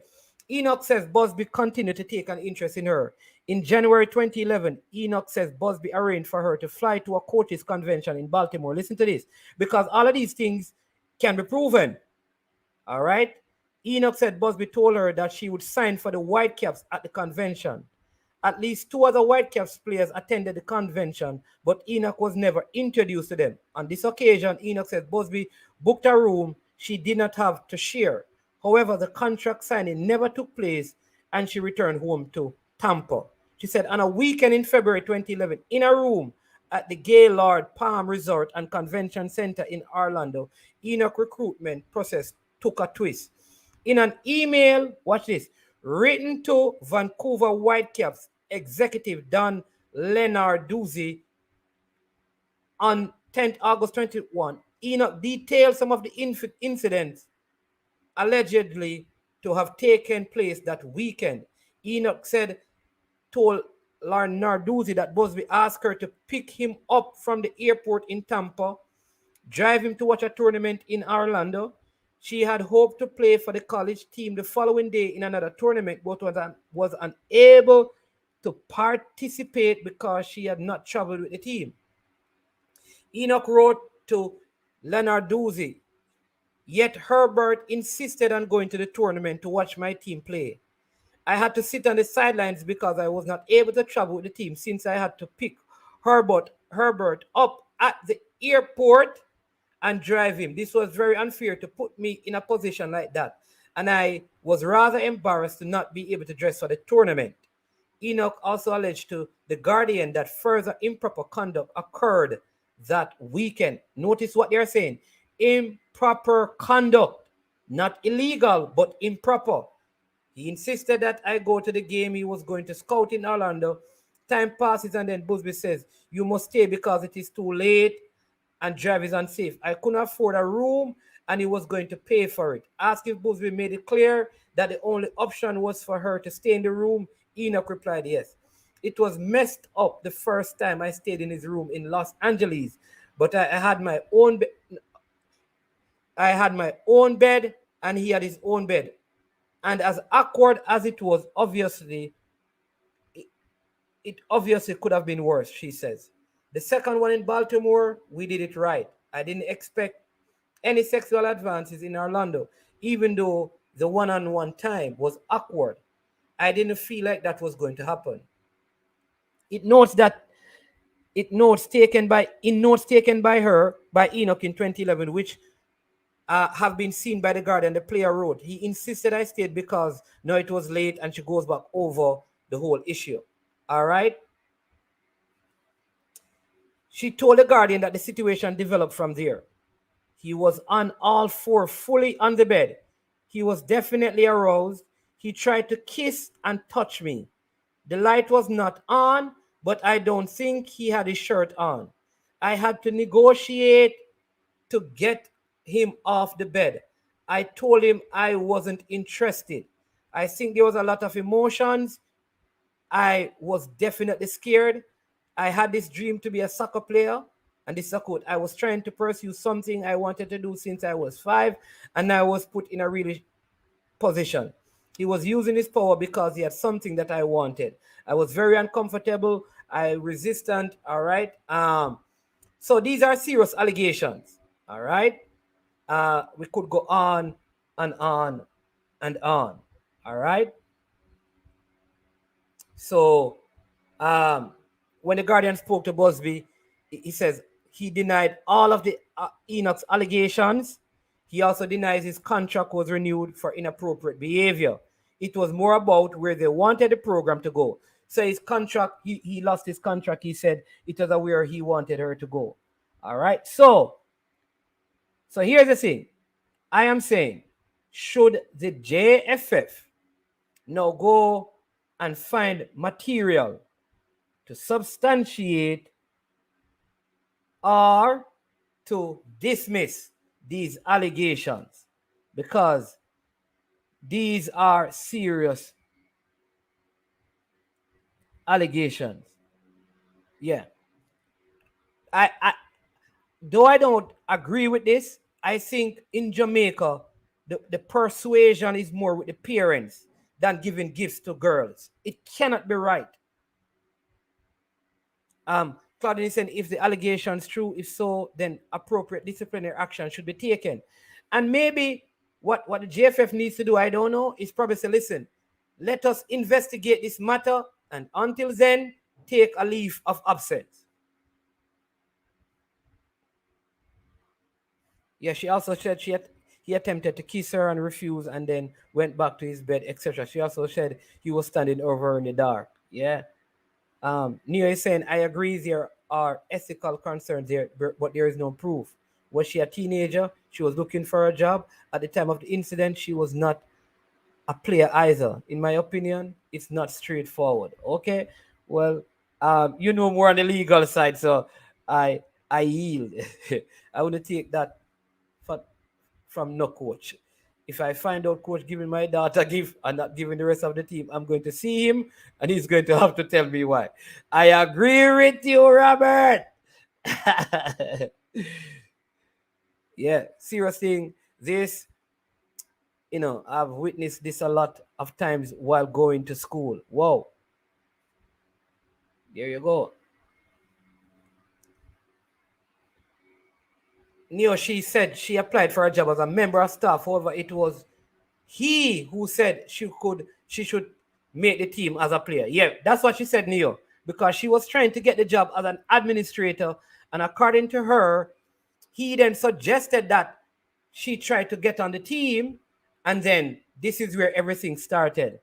Enoch says Busby continued to take an interest in her. In January 2011, Enoch says Busby arranged for her to fly to a coaches convention in Baltimore. Listen to this, because all of these things can be proven. All right. Enoch said Busby told her that she would sign for the Whitecaps at the convention. At least 2 other Whitecaps players attended the convention, but Enoch was never introduced to them. On this occasion, Enoch said Busby booked a room she did not have to share. However, the contract signing never took place, and she returned home to Tampa. She said on a weekend in February 2011, in a room at the Gaylord Palm Resort and Convention Center in Orlando, Enoch recruitment process took a twist. In an email, watch this, written to Vancouver Whitecaps executive Don Lenarduzzi on 10th August 21, Enoch detailed some of the incidents allegedly to have taken place that weekend. Enoch told Narduzzi that Busby asked her to pick him up from the airport in Tampa, drive him to watch a tournament in Orlando. She had hoped to play for the college team the following day in another tournament, but was unable to participate because she had not traveled with the team. Enoch wrote to Lenarduzzi, yet Herbert insisted on going to the tournament to watch my team play. I had to sit on the sidelines because I was not able to travel with the team since I had to pick Herbert up at the airport and drive him. This was very unfair to put me in a position like that, and I was rather embarrassed to not be able to dress for the tournament. Enoch also alleged to The Guardian that further improper conduct occurred that weekend. Notice what they're saying. Improper conduct. Not illegal, but improper. He insisted that I go to the game. He was going to scout in Orlando. Time passes and then Busby says, you must stay because it is too late and drive is unsafe. I couldn't afford a room and he was going to pay for it. Asked if Busby made it clear that the only option was for her to stay in the room. Enoch replied, yes. It was messed up the first time I stayed in his room in Los Angeles, but I had my own bed and he had his own bed. And as awkward as it was, it obviously could have been worse, she says. The second one in Baltimore, we did it right. I didn't expect any sexual advances in Orlando, even though the one-on-one time was awkward. I didn't feel like that was going to happen. In notes taken by her by Enoch in 2011, which have been seen by the guardian. The player wrote, he insisted I stayed because now it was late, and she goes back over the whole issue. All right. She told the guardian that the situation developed from there. He was on all four, fully on the bed. He was definitely aroused. He tried to kiss and touch me. The light was not on, but I don't think he had his shirt on. I had to negotiate to get him off the bed. I told him I wasn't interested. I think there was a lot of emotions. I was definitely scared. I had this dream to be a soccer player. And this is a quote. I was trying to pursue something I wanted to do since I was 5, and I was put in a really position. He was using his power because he had something that I wanted. I was very uncomfortable. I resistant. All right. So these are serious allegations. All right. We could go on and on and on. All right. So when the Guardian spoke to Busby, he says he denied all of the Enoch's allegations. He also denies his contract was renewed for inappropriate behavior. It was more about where they wanted the program to go. So his contract, he lost his contract. He said it was where he wanted her to go. All right. So here's the thing. I am saying, should the JFF now go and find material to substantiate or to dismiss these allegations? Because these are serious allegations. Yeah. Though I don't agree with this, I think in Jamaica, the persuasion is more with the parents than giving gifts to girls. It cannot be right. Claudine is saying if the allegation is true, if so, then appropriate disciplinary action should be taken. And maybe what the JFF needs to do, I don't know, is probably say, listen, let us investigate this matter, and until then, take a leave of absence. Yeah, she also said he attempted to kiss her and refused, and then went back to his bed, etc. She also said he was standing over her in the dark. Yeah. Neo is saying, I agree there are ethical concerns there, but there is no proof. Was she a teenager? She was looking for a job. At the time of the incident, she was not a player either. In my opinion, it's not straightforward. Okay. Well, you know more on the legal side, so I yield. I want to take that from no coach. If I find out coach giving my daughter gift and not giving the rest of the team, I'm going to see him and he's going to have to tell me why. I agree with you, Robert. Yeah, serious thing. This, I've witnessed this a lot of times while going to school. Whoa. There you go. She said she applied for a job as a member of staff. However, it was he who said she should make the team as a player. Yeah, that's what she said, Neo, because she was trying to get the job as an administrator. And according to her, he then suggested that she tried to get on the team. And then this is where everything started.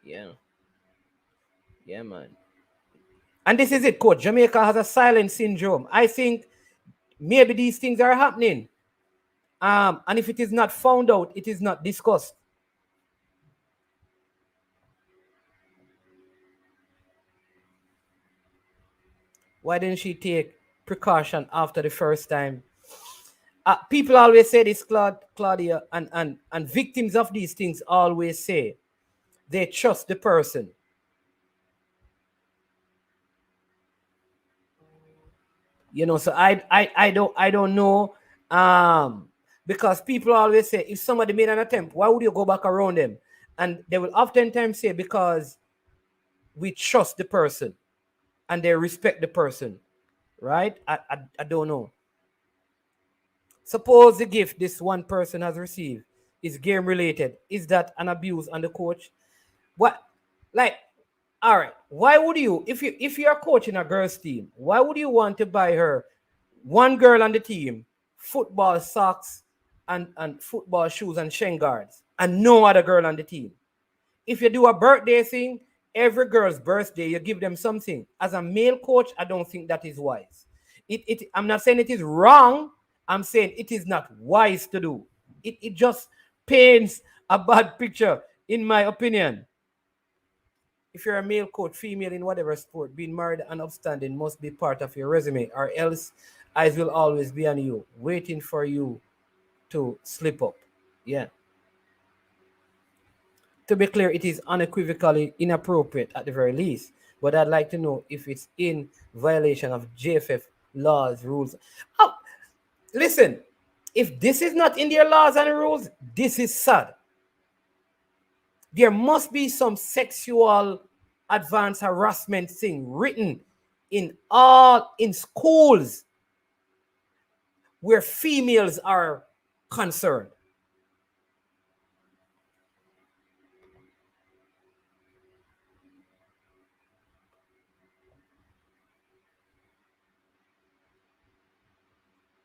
Yeah. Yeah, man. And this is it, coach. Jamaica has a silent syndrome. I think maybe these things are happening. And if it is not found out, it is not discussed. Why didn't she take precaution after the first time? People always say this, Claudia, and victims of these things always say they trust the person. So I don't know. Because people always say if somebody made an attempt, why would you go back around them? And they will oftentimes say because we trust the person and they respect the person, right? I don't know. Suppose the gift this one person has received is game related. Is that an abuse on the coach? What, like, All right. Why would you, if you're coaching a girls' team, why would you want to buy her one girl on the team, football socks and football shoes and shin guards, and no other girl on the team? If you do a birthday thing, every girl's birthday, you give them something. As a male coach, I don't think that is wise. I'm not saying it is wrong. I'm saying it is not wise to do. It just paints a bad picture, in my opinion. If you're a male coach, female in whatever sport, being married and upstanding must be part of your resume, or else eyes will always be on you, waiting for you to slip up. Yeah. To be clear, it is unequivocally inappropriate at the very least. But I'd like to know if it's in violation of JFF laws, rules. Oh, listen, if this is not in their laws and rules, this is sad. There must be some sexual advanced harassment thing written in schools where females are concerned.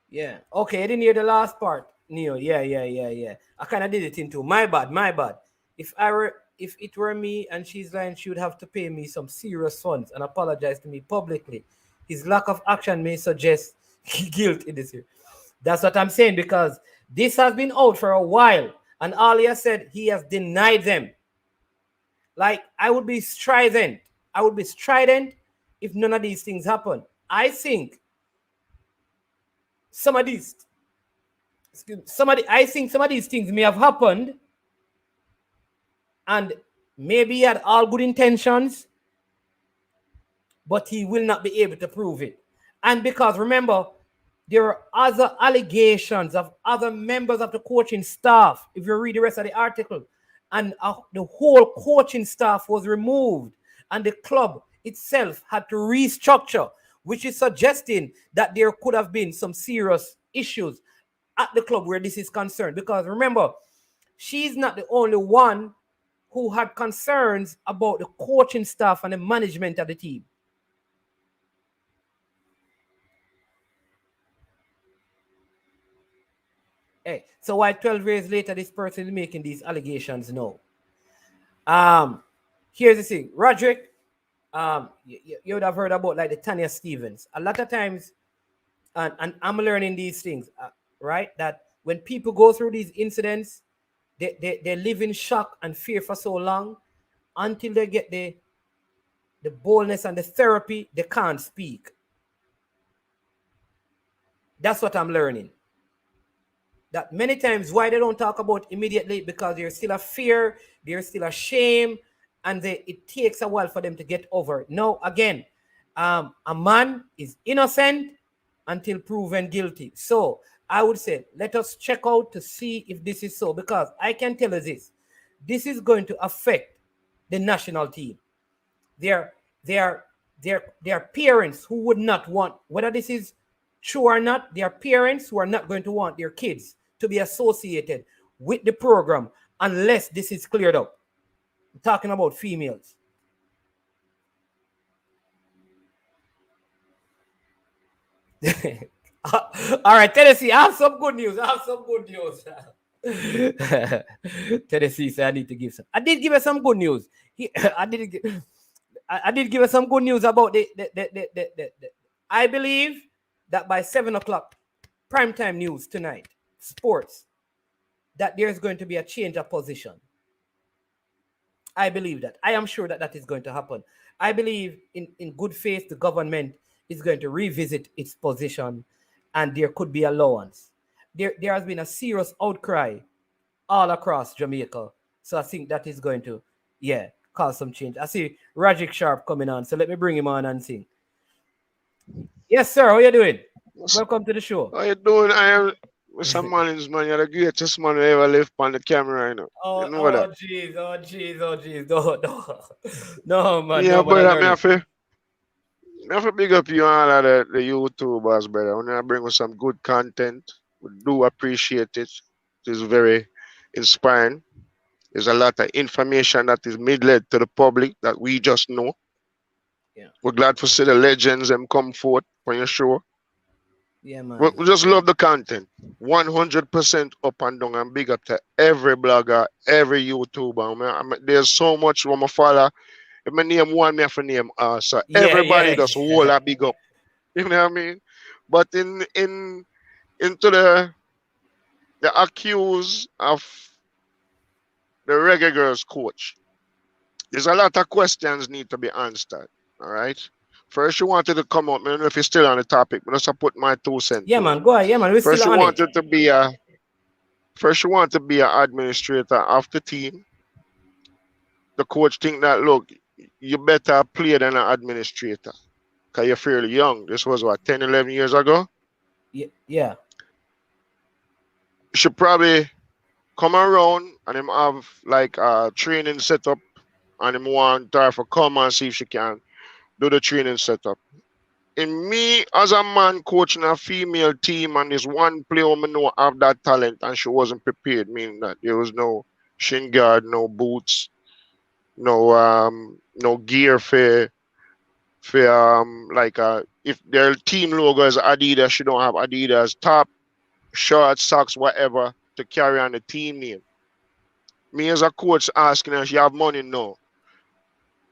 Yeah. Okay, I didn't hear the last part, Neo. Yeah. I kind of did it into my bad. If it were me and she's lying, she would have to pay me some serious funds and apologize to me publicly. His lack of action may suggest guilt in this here. That's what I'm saying, because this has been out for a while, and all he has said, he has denied them. Like, I would be strident if none of these things happen. I think some of these things may have happened, and maybe he had all good intentions, but he will not be able to prove it. And because remember, there are other allegations of other members of the coaching staff, if you read the rest of the article, and the whole coaching staff was removed, and the club itself had to restructure, which is suggesting that there could have been some serious issues at the club where this is concerned. Because remember, she's not the only one who had concerns about the coaching staff and the management of the team. Hey, so why 12 years later this person is making these allegations? No. Here's the thing, Roderick. You would have heard about like the Tanya Stevens. A lot of times, and I'm learning these things, right? That when people go through these incidents, they live in shock and fear for so long until they get the boldness and the therapy, they can't speak. That's what I'm learning. That many times why they don't talk about immediately, because there's still a fear, there's still a shame, and it takes a while for them to get over it. No, again, a man is innocent until proven guilty. So I would say, let us check out to see if this is so, because I can tell you this is going to affect the national team. There are parents who would not want, whether this is true or not, there are parents who are not going to want their kids to be associated with the program unless this is cleared up. I'm talking about females. All right, Tennessee, I have some good news. Tennessee said I need to give some. I did give her some good news. I did give her some good news about the I believe that by 7 o'clock, primetime news tonight, sports, that there's going to be a change of position. I believe that. I am sure that that is going to happen. I believe in good faith, the government is going to revisit its position, and there could be allowance. There has been a serious outcry all across Jamaica. So I think that is going to, cause some change. I see Rajic Sharp coming on, so let me bring him on and sing. Yes, sir. How you doing? Welcome to the show. How you doing? I am Mr. Mullins, man. You're the greatest man who ever lived on the camera right now. Oh, you know that? Jeez. No, man. Yeah, no, brother, I have to big up you and all of the YouTubers, brother. When I bring us some good content, we do appreciate it. It is very inspiring. There's a lot of information that is misled to the public that we just know. Yeah. We're glad to see the legends them come forth for your show. Yeah, man. We just love the content. 100% up and down, and big up to every blogger, every YouTuber. There's so much I'm follow. If my name one, me have to name so Yeah, everybody yeah. does whole a big up. You know what I mean? But into the accused of the Reggae Girls coach, there's a lot of questions need to be answered. All right. First, you wanted to come out. I don't know if you're still on the topic, but let's put my 2 cents Yeah, to it. man. Go ahead. Yeah, man. We're still First, you on it. wanted to be a First, you want to be an administrator of the team. The coach think that, look, you better play than an administrator because you're fairly young. This was what, 10, 11 years ago? Yeah. You should probably come around and him have like a training setup and him want her to come and see if she can do the training setup. In me, as a man coaching a female team and this one player who I know have that talent and she wasn't prepared, meaning that there was no shin guard, no boots, no gear for like if their team logo is Adidas, she don't have Adidas top, shorts, socks, whatever to carry on the team name. Me as a coach asking her, she have money? No.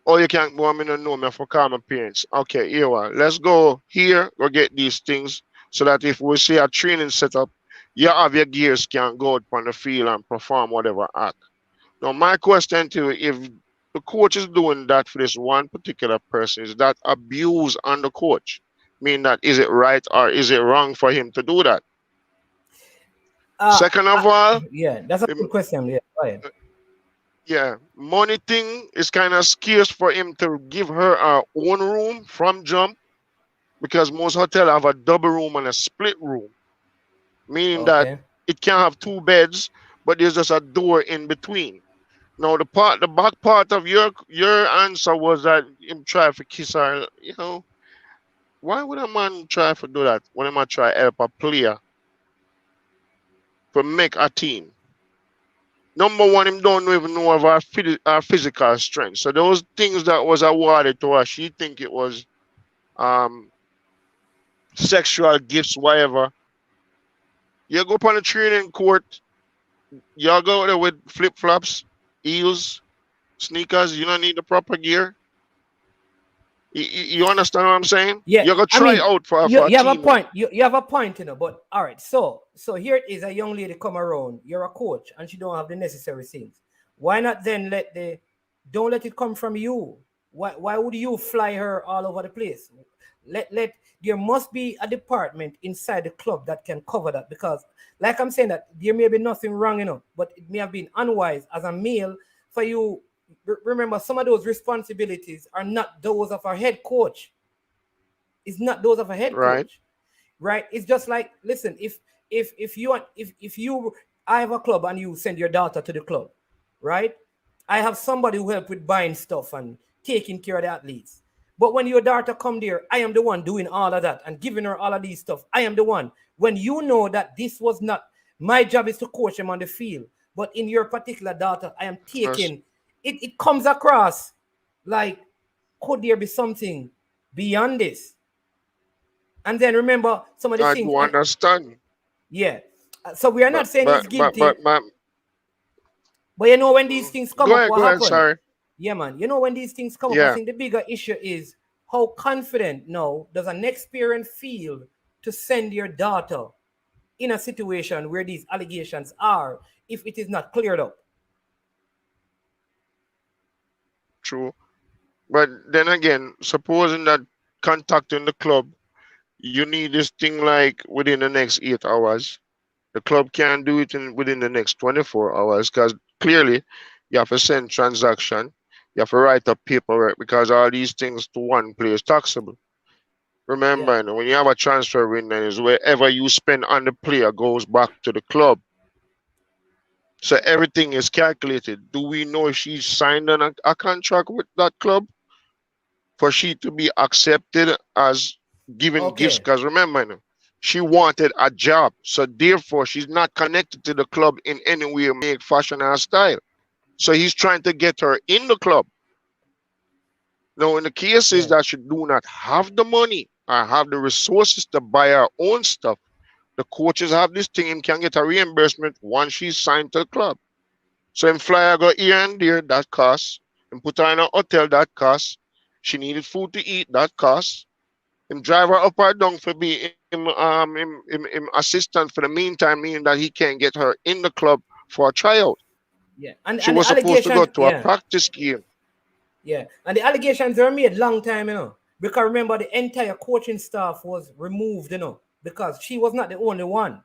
Oh, you can't go me no know me for call my parents. Okay, here one. Let's go here, go get these things so that if we see a training setup, you have your gears can go out on the field and perform whatever act. Now, my question to you, if the coach is doing that for this one particular person, is that abuse on the coach? Mean that is it right or is it wrong for him to do that? Second of all, yeah, that's a good question. Yeah, go ahead. Yeah, money thing is kind of scarce for him to give her her own room from jump because most hotels have a double room and a split room, meaning that Okay. it can have 2 beds, but there's just a door in between. Now the back part of your answer was that him try to kiss her. You know, why would a man try to do that when a man try to help a player to make a team? Number one, him don't even know of our physical strength. So those things that was awarded to her, she think it was um sexual gifts, whatever. You go up on the training court, you go there with flip flops, heels, sneakers. You don't need the proper gear. You understand what I'm saying? Yeah, You go I try mean, out for you a have a team. point. You have a point, you know. But all right, so here it is. A young lady come around. You're a coach, and she don't have the necessary things. Why not then don't let it come from you? Why would you fly her all over the place? Let there must be a department inside the club that can cover that, because like I'm saying, that there may be nothing wrong, you know, but it may have been unwise as a male for you. Remember, some of those responsibilities are not those of our head coach. It's not those of a head Right. coach, right? It's just like, listen, if you want, if you, I have a club and you send your daughter to the club, right? I have somebody who help with buying stuff and taking care of the athletes. But when your daughter come there, I am the one doing all of that and giving her all of these stuff. I am the one. When you know that this was not my job, is to coach them on the field, but in your particular daughter, I am First, taking it. It comes across like, could there be something beyond this? And then remember some of the I things, do and understand, yeah. So we are not saying he's guilty, but but you know when these things come up, what go ahead. happened? Sorry. Yeah, man. You know when these things come up, I Yeah, think the bigger issue is how confident now does an experienced feel to send your daughter in a situation where these allegations are, if it is not cleared up. true. But then again, supposing that contacting the club, you need this thing like within the next 8 hours. The club can't do it within the next 24 hours because clearly you have to send transaction, you have to write up paperwork because all these things to one place is taxable. Yeah. Remember, you know, when you have a transfer window, is wherever you spend on the player goes back to the club. So everything is calculated. Do we know if she signed a contract with that club for she to be accepted as giving gifts? Okay. Because remember, you know, she wanted a job. So therefore, she's not connected to the club in any way, make, fashion, or style. So he's trying to get her in the club. Now, in the cases that she do not have the money or have the resources to buy her own stuff, the coaches have this thing and can get a reimbursement once she's signed to the club. So him fly her go here and there, that costs. And put her in a hotel, that costs. She needed food to eat, that costs. Him drive her up or down for be him assistant for the meantime, meaning that he can't get her in the club for a tryout. Yeah, She and the was supposed to go allegations, to a practice game. Yeah, and the allegations were made long time, because remember the entire coaching staff was removed, because she was not the only one.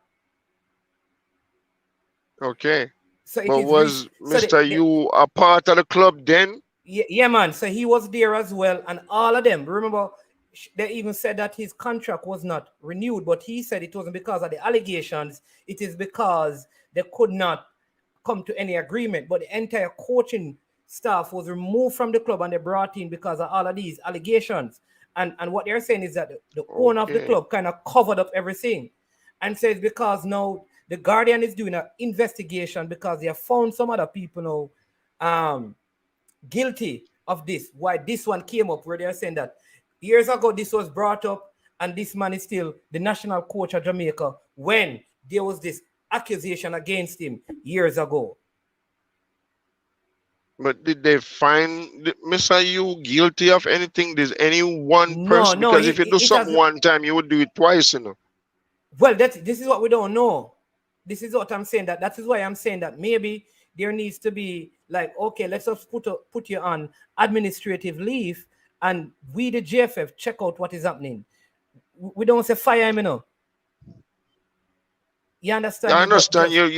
Okay. So it But is was so Mr. You a part of the club then? yeah, man. So he was there as well, and all of them. Remember, they even said that his contract was not renewed, but he said it wasn't because of the allegations. It is because they could not come to any agreement. But the entire coaching staff was removed from the club and they brought in because of all of these allegations. And what they're saying is that the owner of the club kind of covered up everything, and says because now the Guardian is doing an investigation because they have found some other people now guilty of this. Why this one came up where they're saying that years ago this was brought up and this man is still the national coach of Jamaica when there was this accusation against him years ago. But did they find Mr. You guilty of anything? There's any one person? No, because if you do something one time, you would do it twice, Well, this is what we don't know. This is what I'm saying. That is why I'm saying that maybe there needs to be like, okay, let's just put you on administrative leave and we the JFF check out what is happening. We don't say fire him, You understand? I understand. You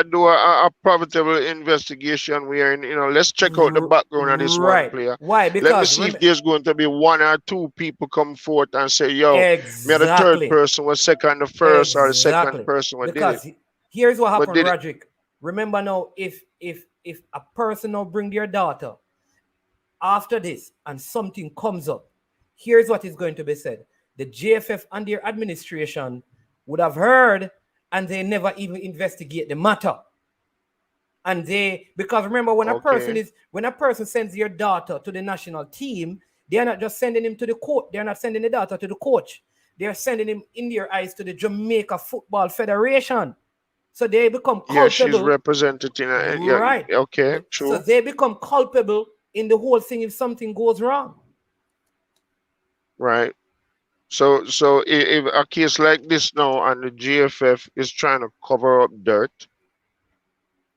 do a profitable investigation where, let's check out the background of this one player. Why? Because let me see if there's going to be one or two people come forth and say, yo, me the third person was second, the first, or the second person was because did it. Here's what happened, Roderick. Remember now, if a person now bring their daughter after this and something comes up, here's what is going to be said. The JFF and their administration would have heard and they never even investigate the matter. And because remember when a person sends their daughter to the national team, they're not just sending him to the coach, they're not sending the daughter to the coach. They're sending him in their eyes to the Jamaica Football Federation. So they become culpable. Yeah, she's represented in right. Okay, true. So they become culpable in the whole thing if something goes wrong. Right. So if a case like this now and the GFF is trying to cover up dirt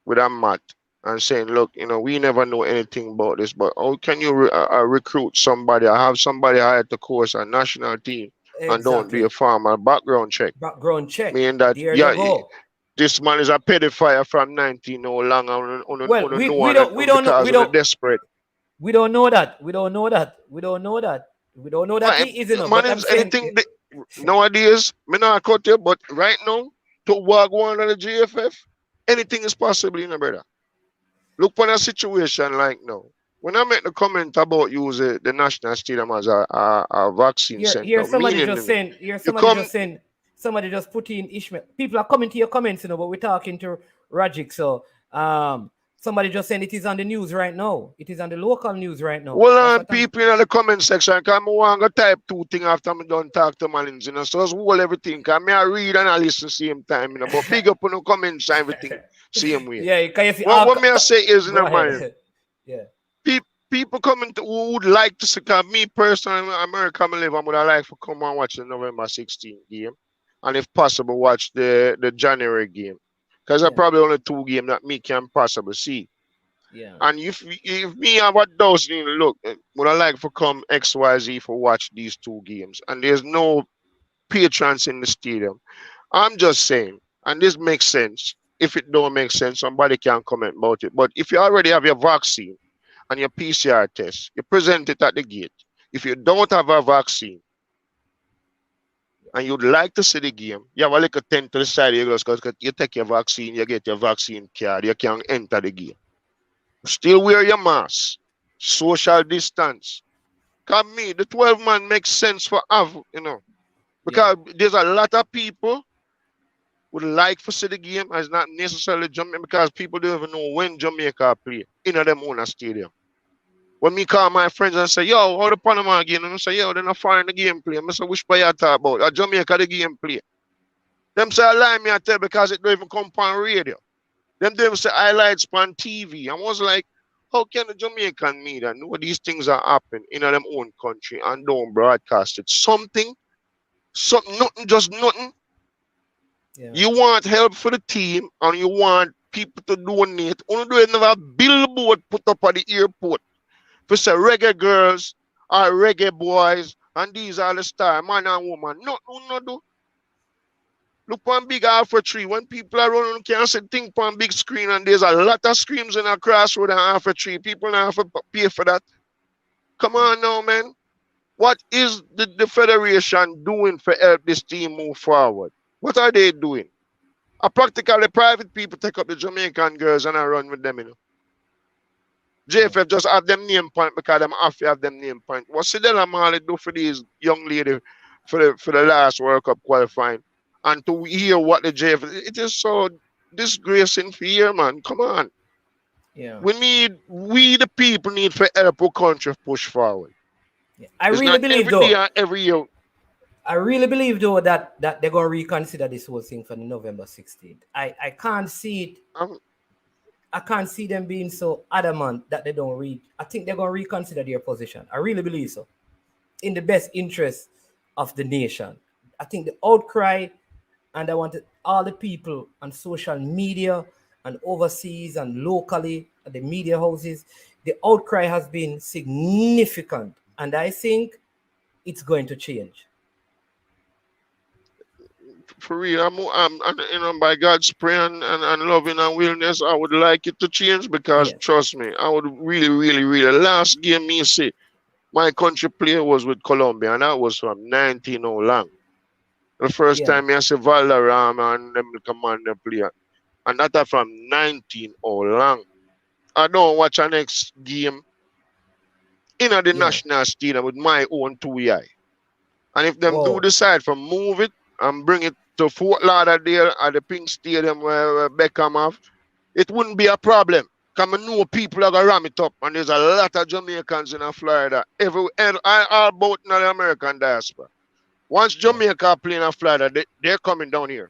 with a mat and saying, look, we never know anything about this, but how can you recruit somebody or have somebody hired to coach a national team and don't do a formal background check? Background check. Meaning that, this man is a pedophile from 19 no longer. We don't desperate. We don't know that. We don't know that he isn't. Man, anything nowadays, me not cut you, but right now, to walk one on the GFF, anything is possible, brother. Look for a situation like now. When I make the comment about use the national stadium as a vaccine center, somebody just put in Ishmael. People are coming to your comments, but we're talking to Rajic. So somebody just saying it is on the news right now. It is on the local news right now. Well, people in the comment section, because I want to type two things after I done talk to Malins, so just hold everything. Because I read and I listen same time, but big up on the comments and everything same way. What may I say is, man, people coming who would like to see, because me personally, America, I live, I would like to come and watch the November 16th game. And if possible, watch the January game. Because there are probably only two games that me can possibly see. Yeah. And if me have a dozen, look, would I like to come XYZ for watch these two games. And there's no patrons in the stadium. I'm just saying, and this makes sense. If it don't make sense, somebody can comment about it. But if you already have your vaccine and your PCR test, you present it at the gate. If you don't have a vaccine, and you'd like to see the game, you have a little tent to the side of your glass because you take your vaccine, you get your vaccine card, you can enter the game. Still wear your mask, social distance. Because me, the 12 man makes sense for have, because there's a lot of people would like to see the game as not necessarily Jamaica because people don't even know when Jamaica play in them own stadium. When me call my friends and say, yo, how the Panama game? And I say, yo, they're not foreign the game play. I say, which play you talk about? At Jamaica the game play. Them say I lie me I tell because it don't even come on radio. Them say highlights on TV. I was like, how can the Jamaican media know these things are happening in them own country and don't broadcast it? Something, nothing, just nothing. Yeah. You want help for the team and you want people to donate. Only do it never a billboard put up at the airport for say reggae girls or reggae boys and these are the stars, man and woman. No do. Look on big Alpha tree. When people are running, can't see things on big screen and there's a lot of screams in a crossroad and Alpha tree. People don't have to pay for that. Come on now, man. What is the federation doing for help this team move forward? What are they doing? Practically private people take up the Jamaican girls and I run with them, you know. JFF just have them name point because them have to have them name point. What Sidela Marley do for these young ladies for the last World Cup qualifying? And to hear what the JFF, it is so disgracing for here, man. Come on. Yeah. We the people need for help our country push forward. Yeah. I really believe every year. I really believe though that they're gonna reconsider this whole thing for the November 16th. I can't see it. I can't see them being so adamant that they don't read. I think they're gonna reconsider their position. I really believe so. In the best interest of the nation. I think the outcry, and I wanted all the people on social media and overseas and locally at the media houses, the outcry has been significant. And I think it's going to change. For real, I'm you know, by God's prayer and loving and willingness, I would like it to change because trust me, I would really last game me see my country player was with Colombia and that was from 19 long. The first time I see Valderrama and them commander player. And that from 19 long. I don't watch the next game in the national stadium with my own 2 eye. And if them do decide to move it and bring it to Fort Lauderdale at the Pink Stadium where Beckham have, it wouldn't be a problem. Because I know people are going to ram it up. And there's a lot of Jamaicans in Florida. And all about in the American diaspora. Once Jamaica playing in Florida, they're coming down here.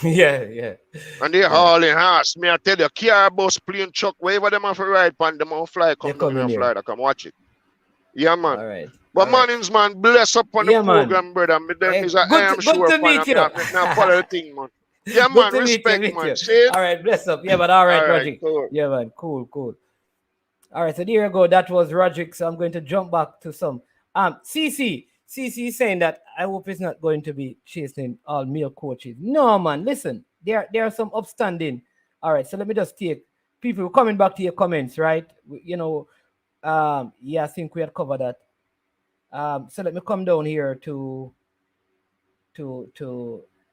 Yeah. And they're hauling ass. Me, I tell you, car bus, plane, truck, wherever them have to ride on, them on fly, come down here in Florida. Come watch it. Yeah, man. All right. But mornings, man, bless up on the program, brother. I am sure to meet you. Now follow the thing, man. Yeah, man, respect, man. All right, bless up. Yeah, but all right, Roderick. Cool. Yeah, man, cool. All right, so there you go. That was Roderick. So I'm going to jump back to some. CC is saying that I hope it's not going to be chasing all male coaches. No, man, listen. There are some upstanding. All right, so let me just take people coming back to your comments, right? You know, I think we had covered that. So let me come down here to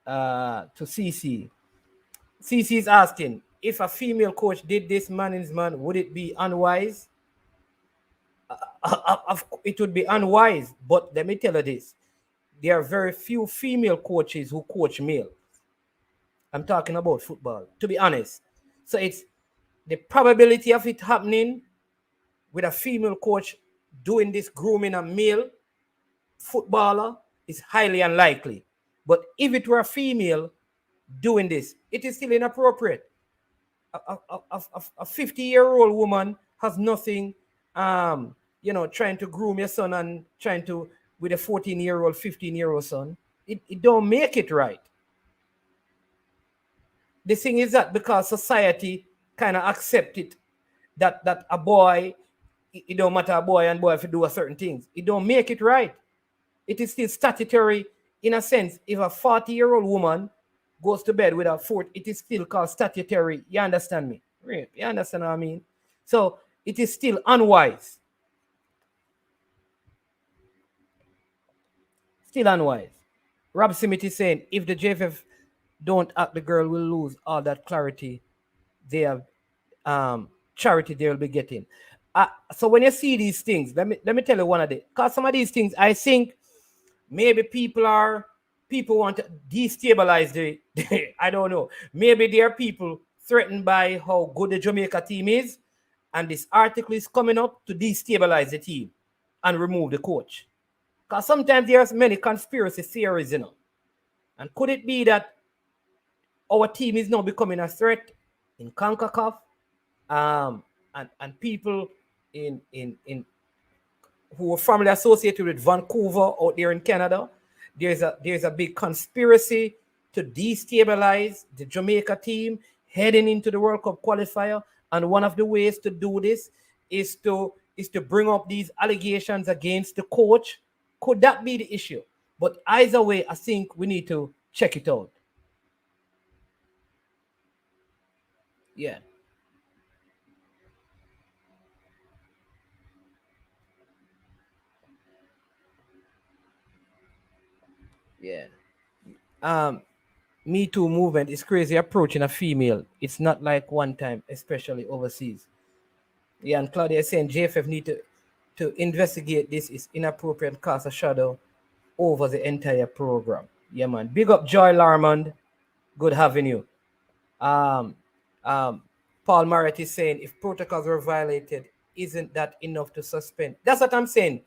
CC. CC is asking, if a female coach did this man's man, would it be unwise? It would be unwise, but let me tell you this. There are very few female coaches who coach male. I'm talking about football, to be honest. So it's the probability of it happening with a female coach doing this grooming a male footballer is highly unlikely. But if it were a female doing this, it is still inappropriate. A 50-year-old woman has nothing, trying to groom your son and trying to, with a 14-year-old, 15-year-old son. It don't make it right. The thing is that because society kind of accept it, that a boy, it don't matter a boy and boy if you do a certain things. It don't make it right. It is still statutory in a sense. If a 40-year-old woman goes to bed with a fourth, it is still called statutory. You understand me? You understand what I mean? So it is still unwise. Still unwise. Rob Simit is saying, if the JFF don't act, the girl will lose all that clarity they have, charity they will be getting. So when you see these things, let me tell you one of the, because some of these things, I think maybe people are people want to destabilize the I don't know. Maybe there are people threatened by how good the Jamaica team is, and this article is coming up to destabilize the team and remove the coach. Because sometimes there's many conspiracy theories, you know. And could it be that our team is now becoming a threat in CONCACAF, and people in who are formerly associated with Vancouver out there in Canada? There's a big conspiracy to destabilize the Jamaica team heading into the World Cup qualifier, and one of the ways to do this is to bring up these allegations against the coach. Could that be the issue? But either way, I think we need to check it out. Yeah. Yeah. Me Too movement is crazy approaching a female. It's not like one time, especially overseas. Yeah, and Claudia is saying JFF need to investigate this is inappropriate, cast a shadow over the entire program. Yeah, man. Big up Joy Larmond. Good having you. Um, Paul Marrett is saying if protocols were violated, isn't that enough to suspend? That's what I'm saying.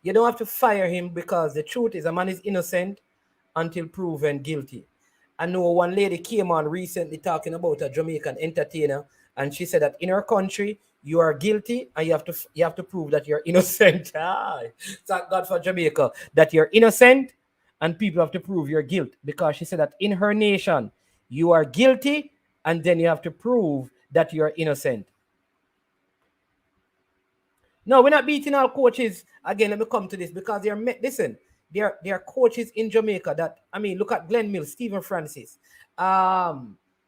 You don't have to fire him, because the truth is a man is innocent until proven guilty. I know one lady came on recently talking about a Jamaican entertainer, and she said that in her country you are guilty and you have to prove that you're innocent. Thank God for Jamaica that you're innocent, and people have to prove your guilt, because she said that in her nation you are guilty and then you have to prove that you're innocent. No, we're not beating our coaches. Again, let me come to this, because there are coaches in Jamaica that, I mean, look at Glenn Mills, Stephen Francis.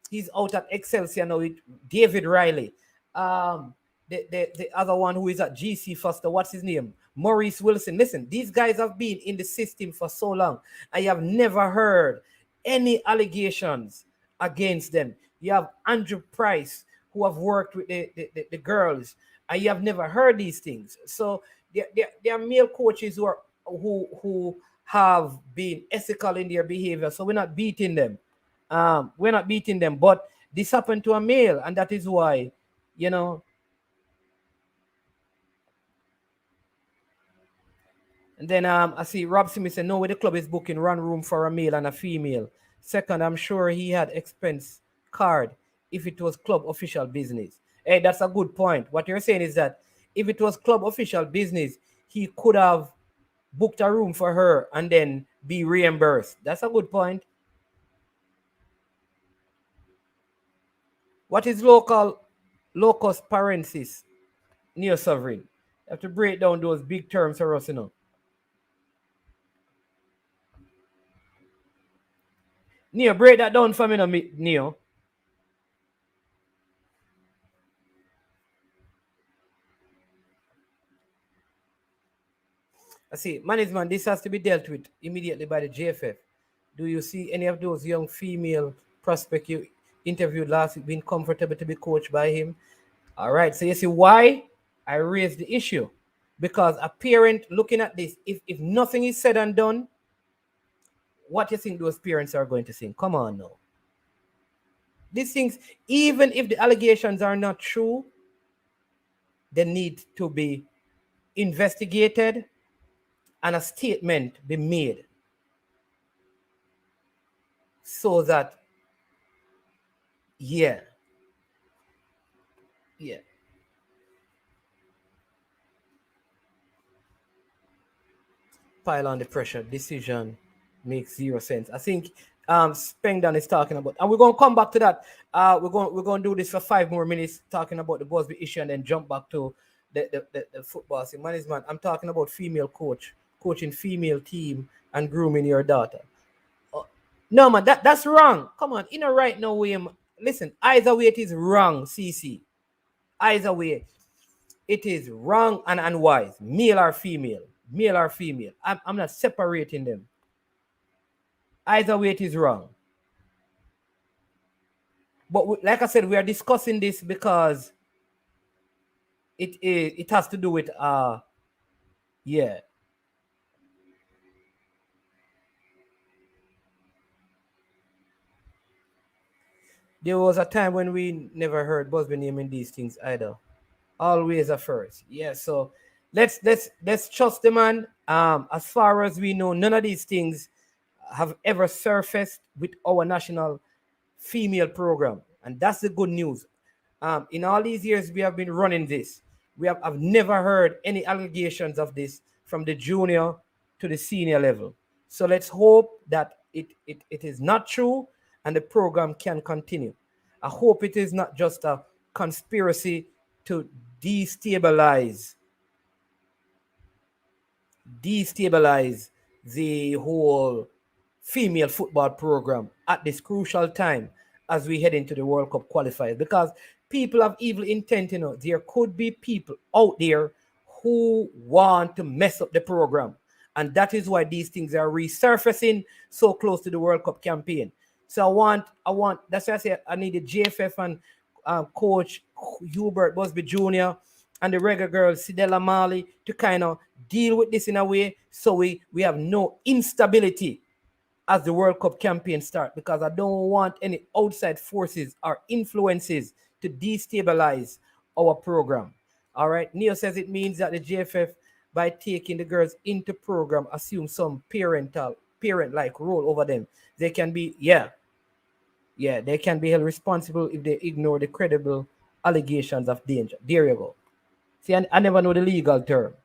He's out at Excelsior now with David Riley. The other one who is at GC Foster, what's his name? Maurice Wilson. Listen, these guys have been in the system for so long. I have never heard any allegations against them. You have Andrew Price, who have worked with the girls. I have never heard these things. So there are male coaches who have been ethical in their behavior. So we're not beating them. But this happened to a male, and that is why, you know. And then I see Rob Smith said, no way the club is booking one room for a male and a female. Second, I'm sure he had expense card if it was club official business. Hey, that's a good point. What you're saying is that if it was club official business, he could have booked a room for her and then be reimbursed. That's a good point. What is locus parensis, neo sovereign? You have to break down those big terms for us, you know. Neo, break that down for me, Neo. I see, management, this has to be dealt with immediately by the JFF. Do you see any of those young female prospects you interviewed last week being comfortable to be coached by him? All right, so you see why I raised the issue. Because a parent looking at this, if nothing is said and done, what do you think those parents are going to think? Come on now. These things, even if the allegations are not true, they need to be investigated and a statement be made, so that, yeah, pile on the pressure, decision makes zero sense. I think Spengdan is talking about, and we're going to come back to that. We're going to do this for 5 more minutes, talking about the Busby issue, and then jump back to the football scene. Management, I'm talking about female coaching female team and grooming your daughter. No, man, that's wrong. Come on, in a right now way. Listen, either way it is wrong, CC. Either way, it is wrong and unwise. Male or female. Male or female. I'm not separating them. Either way it is wrong. But like I said, we are discussing this because it has to do with yeah. There was a time when we never heard Busby naming these things either. Always a first. Yeah, so let's trust the man. As far as we know, none of these things have ever surfaced with our national female program, and that's the good news. In all these years we have been running this, I've never heard any allegations of this from the junior to the senior level. So let's hope that it is not true and the program can continue. I hope it is not just a conspiracy to destabilize the whole female football program at this crucial time as we head into the World Cup qualifiers, because people have evil intent. There could be people out there who want to mess up the program, and that is why these things are resurfacing so close to the World Cup campaign. So I want that's why I say I need the JFF and coach Hubert Busby Jr. and the regular girl Sidella Marley to kind of deal with this in a way so we have no instability as the World Cup campaign starts, because I don't want any outside forces or influences to destabilize our program. All right. Neil says it means that the JFF, by taking the girls into program, assume some parent-like role over them. They can be, they can be held responsible if they ignore the credible allegations of danger. There you go. See, I never know the legal term.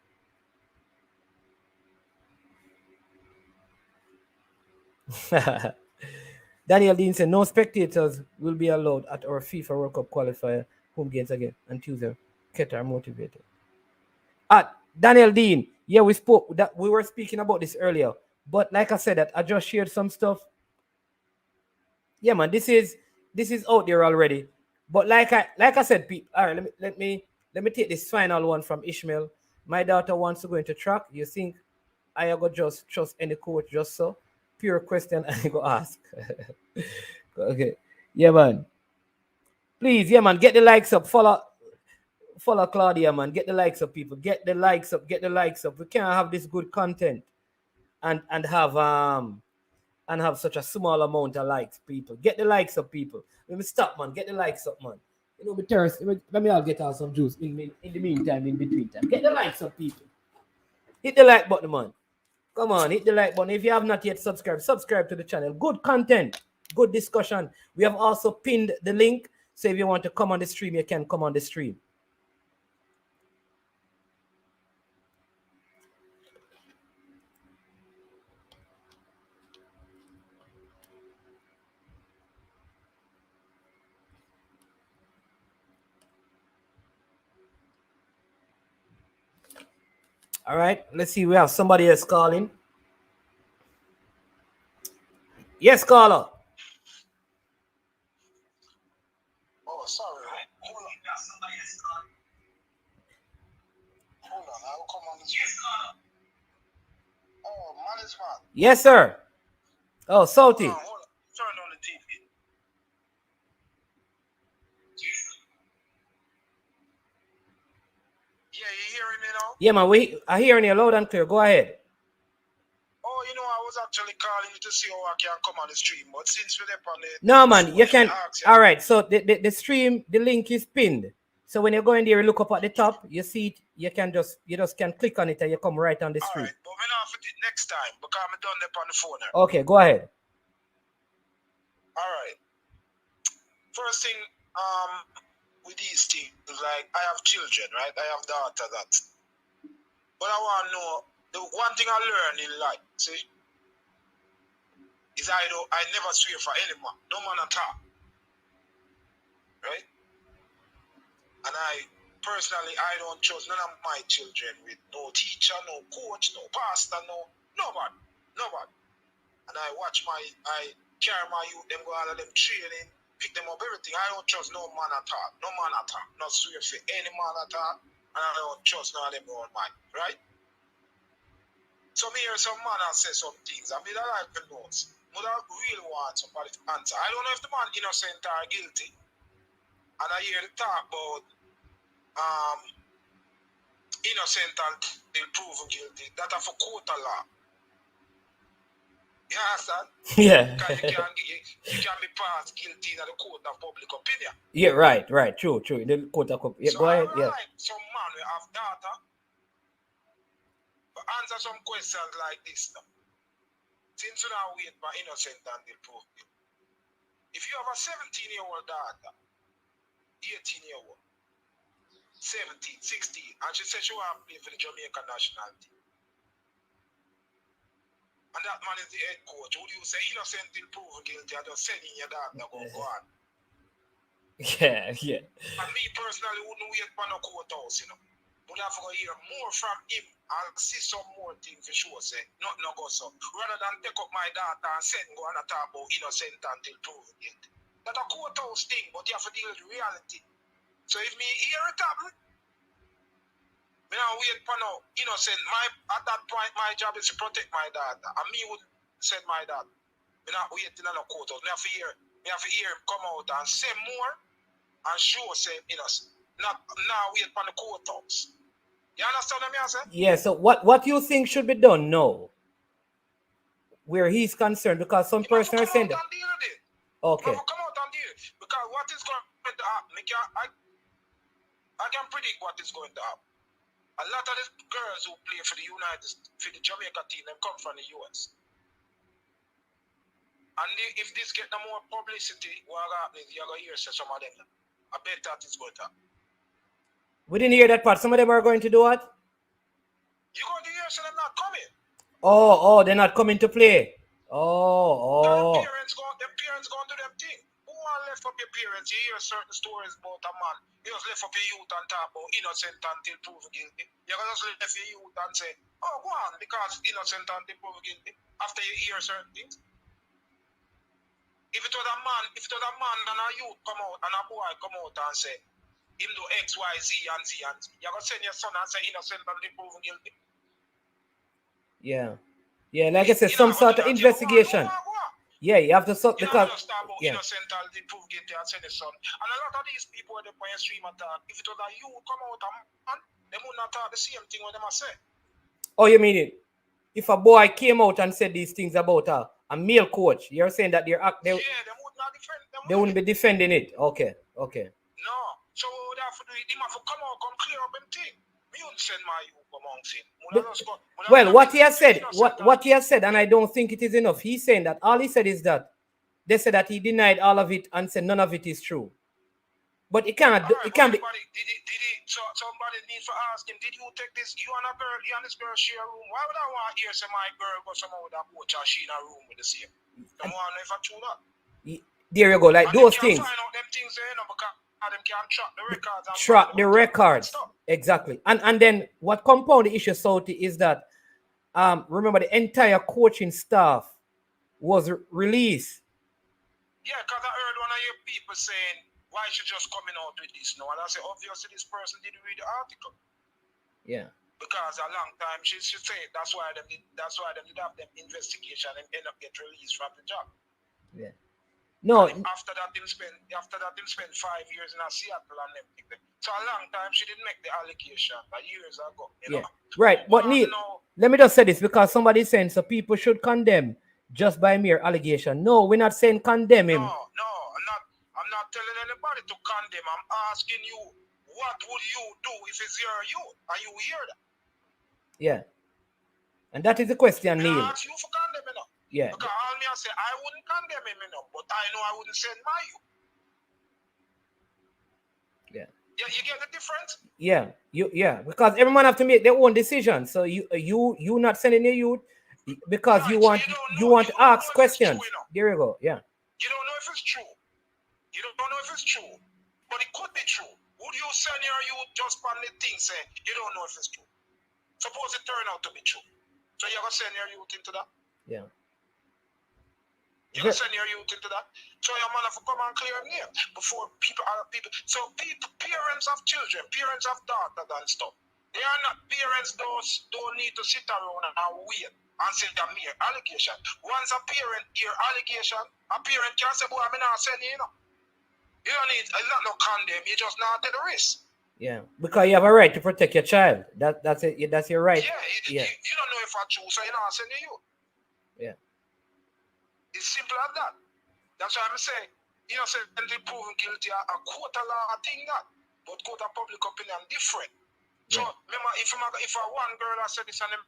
Daniel Dean said no spectators will be allowed at our FIFA World Cup qualifier home games again on Tuesday. Qatar motivated. Daniel Dean, yeah, we were speaking about this earlier, but like I said, that I just shared some stuff. Yeah, man, this is out there already. But like I said, people, all right, let me take this final one from Ishmael. My daughter wants to go into track. You think I go just trust any coach just so? Pure question I go ask. Okay. Yeah, man. Please, yeah, man, get the likes up. Follow Claudia, man. Get the likes up, people. Get the likes up. Get the likes up. We can't have this good content and have such a small amount of likes, people. Get the likes up, people. Let me stop, man. Get the likes up, man. Me thirst. Let me all get out some juice in the meantime, in between time. Get the likes up, people. Hit the like button, man. Come on, hit the like button. If you have not yet subscribe to the channel. Good content, good discussion. We have also pinned the link, so if you want to come on the stream, you can come on the stream. All right, let's see. We have somebody else calling. Yes, caller. Oh, sorry. Hold on. Hold on. I will come on this. Oh, management. Yes, sir. Oh, salty. Hold on. Turn on the TV. Yeah, you hearing me now? Yeah, man. We are hearing you loud and clear. Go ahead. Oh, I was actually calling you to see how I can come on the stream, but since we're on the... No, man, you can... All right, so the stream, the link is pinned. So when you go in there, you look up at the top, you see it, you just can click on it and you come right on the stream. All right, but we're not for it next time because I'm done up on the phone now. Okay, go ahead. All right. First thing, with these things, like I have children, right? I have daughter that. But I want to know, the one thing I learned in life, see, is I never swear for any man, no man at all. Right? And personally, I don't trust none of my children with no teacher, no coach, no pastor, nobody. And I carry my youth, them go all of them training, pick them up, everything. I don't trust no man at all. Not swear for any man at all. And I don't trust none of them on mine, right? So me hear some man and say some things. I mean, I like the notes. But I really want somebody to answer. I don't know if the man innocent or guilty. And I hear the talk about innocent until proven guilty. That are for court of law. You understand? Yeah. Because you can be passed guilty in the court of public opinion. Yeah, right. True. The court of yeah, So go ahead. I Yeah. like some man we have data, but answer some questions like this now. Since you now wait for innocent until proven guilty. If you have a 17-year-old daughter, 18-year-old, 17, 16, and she says she want to play for the Jamaican national team, and that man is the head coach, would you say innocent till proven guilty and just send in your daughter go on? Yeah. And me personally wouldn't wait for no courthouse, you know. Would have to hear more from him and see some more things for sure, say, not no go so. Rather than take up my data and send go and talk about innocent until proven guilty. That's a courthouse thing, but you have to deal with reality. So if me hear it happen, me now wait for no innocent. At that point, my job is to protect my data. And me would send my data. Me not wait in no courthouse. Me have to hear him come out and say more and show say innocent. Not now wait for the courthouse. You understand what I say? Yeah. So what you think should be done now, where he's concerned, because some person are saying that. Okay. Come out and deal. Because what is going to happen? I can predict what is going to happen. A lot of the girls who play for the Jamaica team, them come from the US. And if this get no more publicity, what happens? You're going to hear some of them. I bet that is going to happen. We didn't hear that part. Some of them are going to do what? You're going to hear some of them not coming. Oh, they're not coming to play. The parents going to do them thing. Who want left up your parents? You hear certain stories about a man. You just left up your youth and talk about innocent until proven guilty. You're going to just left your youth and say, oh, go on, because innocent until proven guilty. After you hear certain things. If it was a man and a youth come out and a boy come out and say, him do X, Y, Z and Z and Z, you're going to send your son and say innocent until proven guilty. Yeah, like I said, some sort of investigation. Yeah, you have to sort because just talk about innocent until proven guilty and send his son. And a lot of these people when they play stream attack, if it was a youth come out and man, they would not talk the same thing when they must say. Oh, you mean it? If a boy came out and said these things about a male coach, you're saying that they would not defend them. They wouldn't be defending it. Okay. No. So what they have to do is, have to come clear up them thing. Me wouldn't send my youth amongst it. Well, what he has said, and I don't think it is enough. He's saying that all he said is that they said that he denied all of it and said none of it is true. But it can't be. So somebody needs to ask him, did you take this? You and this girl share a room. Why would I want to hear say my girl go somehow with a coach and she in a room with the same? I want to know if I true that. There you go, like and those things. Find out them things there, because them can track the records. Track the records. Exactly. And then what compound the issue, Sauti, is that remember the entire coaching staff was released. Yeah, because I heard one of your people saying, why she just coming out with this now? And I said, obviously this person didn't read the article. Yeah. Because a long time she said that's why they did have them investigation and end up get released from the job. Yeah. No. After that, they spent 5 years in a Seattle and everything. So a long time she didn't make the allegation, years ago. You know? Right. But Neil, let me just say this because somebody's saying so people should condemn just by mere allegation. No, we're not saying condemn him. No, I'm not telling anybody to condemn. I'm asking you, what would you do if it's your youth? Are you hear that? Yeah. And that is the question, Neil. I ask you for condemn, you know? Yeah. Because all me I say, I wouldn't condemn him, you know, but I know I wouldn't send my youth. Yeah. You get the difference? Yeah. Because every man have to make their own decision. So you not sending your youth because right. you want to ask questions. True, you know? There you go. Yeah. You don't know if it's true. You don't know if it's true, but it could be true. Would you send your youth just on the thing say you don't know if it's true? Suppose it turn out to be true. So you're gonna send your youth into that? Yeah. You're gonna send your youth into that? So your man have to come and clear name before people. So parents of children, parents of daughters and stuff. They are not parents. Those don't need to sit around and wait and say the mere allegation. Once a parent hear allegation, a parent can say, "Boy, I'm not sending you." You don't need no condemn. You just not take the risk. Yeah, because you have a right to protect your child. That's it. That's your right. Yeah, you don't know if I choose, so you're not sending you. Yeah. simple as that. That's why I'm saying, innocently proven guilty, a court of law thing that, but court of public opinion different. So remember, if I one girl I said this and them,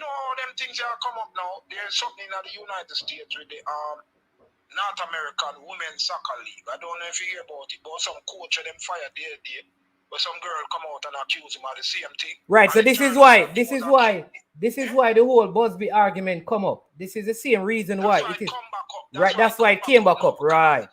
all them things that come up now. There's something in the United States with the North American Women's Soccer League. I don't know if you hear about it, but some coach of them fired there, but some girl come out and accuse him of the same thing. Right. So this is why the whole Busby argument come up. This is the same reason why it is. Come back up. That's why it came back up. Right.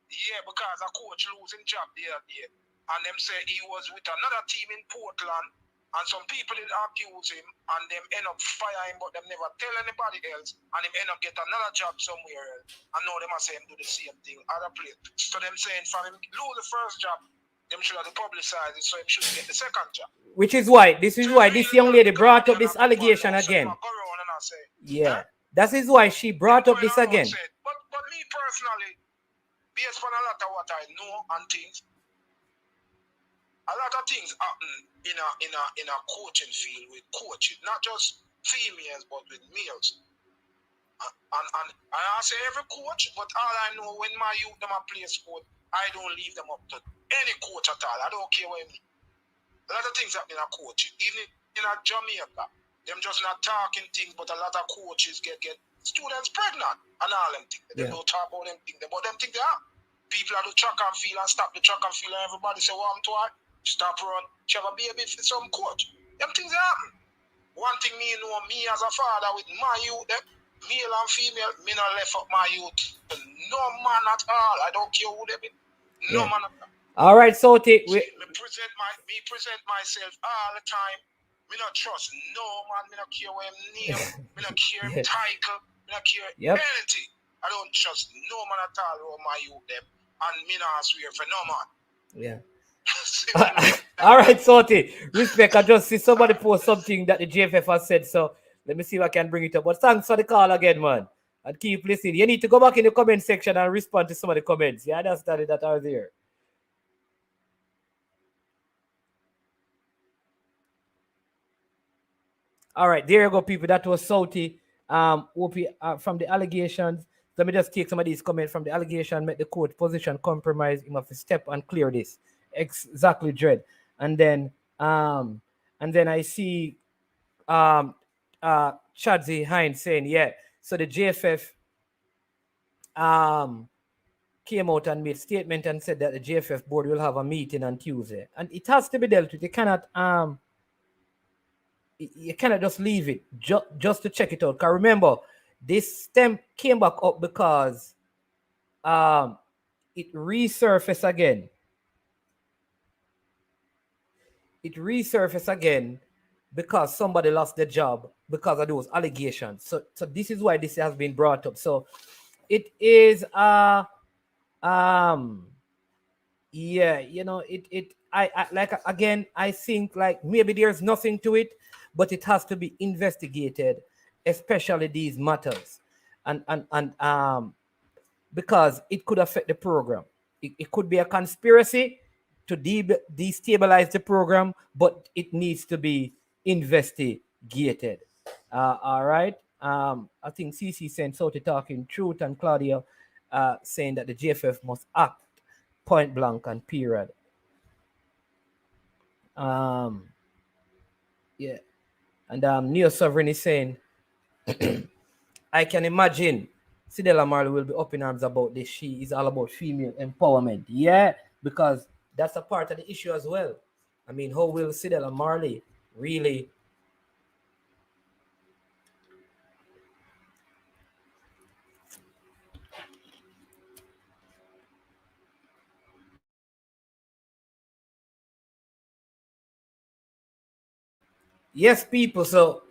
Yeah, because a coach losing job there, and them say he was with another team in Portland, and some people did accuse him, and them end up fire him, but them never tell anybody else, and him end up get another job somewhere else. And now them are saying do the same thing other place. So them saying for him lose the first job, them should have publicized it, so him should get the second job. This is why this young lady brought up this allegation again. Yeah, that is why she brought up this again. But me personally, based on a lot of what I know and things, a lot of things happen in a coaching field with coaches, not just females but with males. And I say every coach, but all I know when my youth them a play sport, I don't leave them up to any coach at all. I don't care what I mean. A lot of things happen in a coaching, even in a Jamaica. Them just not talking things, but a lot of coaches get students pregnant and all them things. They don't talk about them things, but them things they are. People are do track and field and stop the track and field, and everybody say, "What I'm to her? Stop run. She have a baby for some coach." Them things happen. One thing me know, me as a father with my youth, them, male and female, me not left up my youth to no man at all. I don't care who they be. No man at all. All right, so me present myself all the time. Me not trust no man. Me not care what him name. Me not care him title. Me not care anything. I don't trust no man at all over my youth them. And me not swear for no man. Yeah. All right, Soti. Respect. I just see somebody post something that the JFF has said. So let me see if I can bring it up. But thanks for the call again, man. And keep listening. You need to go back in the comment section and respond to some of the comments. Yeah, that's that are there. All right, there you go, people. That was Soti. From the allegations. Let me just take some of these comments from the allegation. Make the court position compromise. You have to step and clear this. Exactly, Dread. And then I see Chadsy Hines saying, yeah. So the JFF came out and made a statement and said that the JFF board will have a meeting on Tuesday, and it has to be dealt with. You cannot just leave it just to check it out. Because remember, this stem came back up because it resurfaced again. It resurfaced again because somebody lost their job because of those allegations. So this is why this has been brought up. So it is I think like maybe there's nothing to it, but it has to be investigated, especially these matters, and because it could affect the program. It could be a conspiracy to destabilize the program, but it needs to be investigated. All right. I think CC sent Soti talking truth, and Claudia saying that the JFF must act point blank and period. Yeah. And Neo Sovereign is saying, I can imagine Sidela Marley will be up in arms about this. She is all about female empowerment. Yeah, because that's a part of the issue as well. I mean, how will Sidela Marley really Yes, people. So,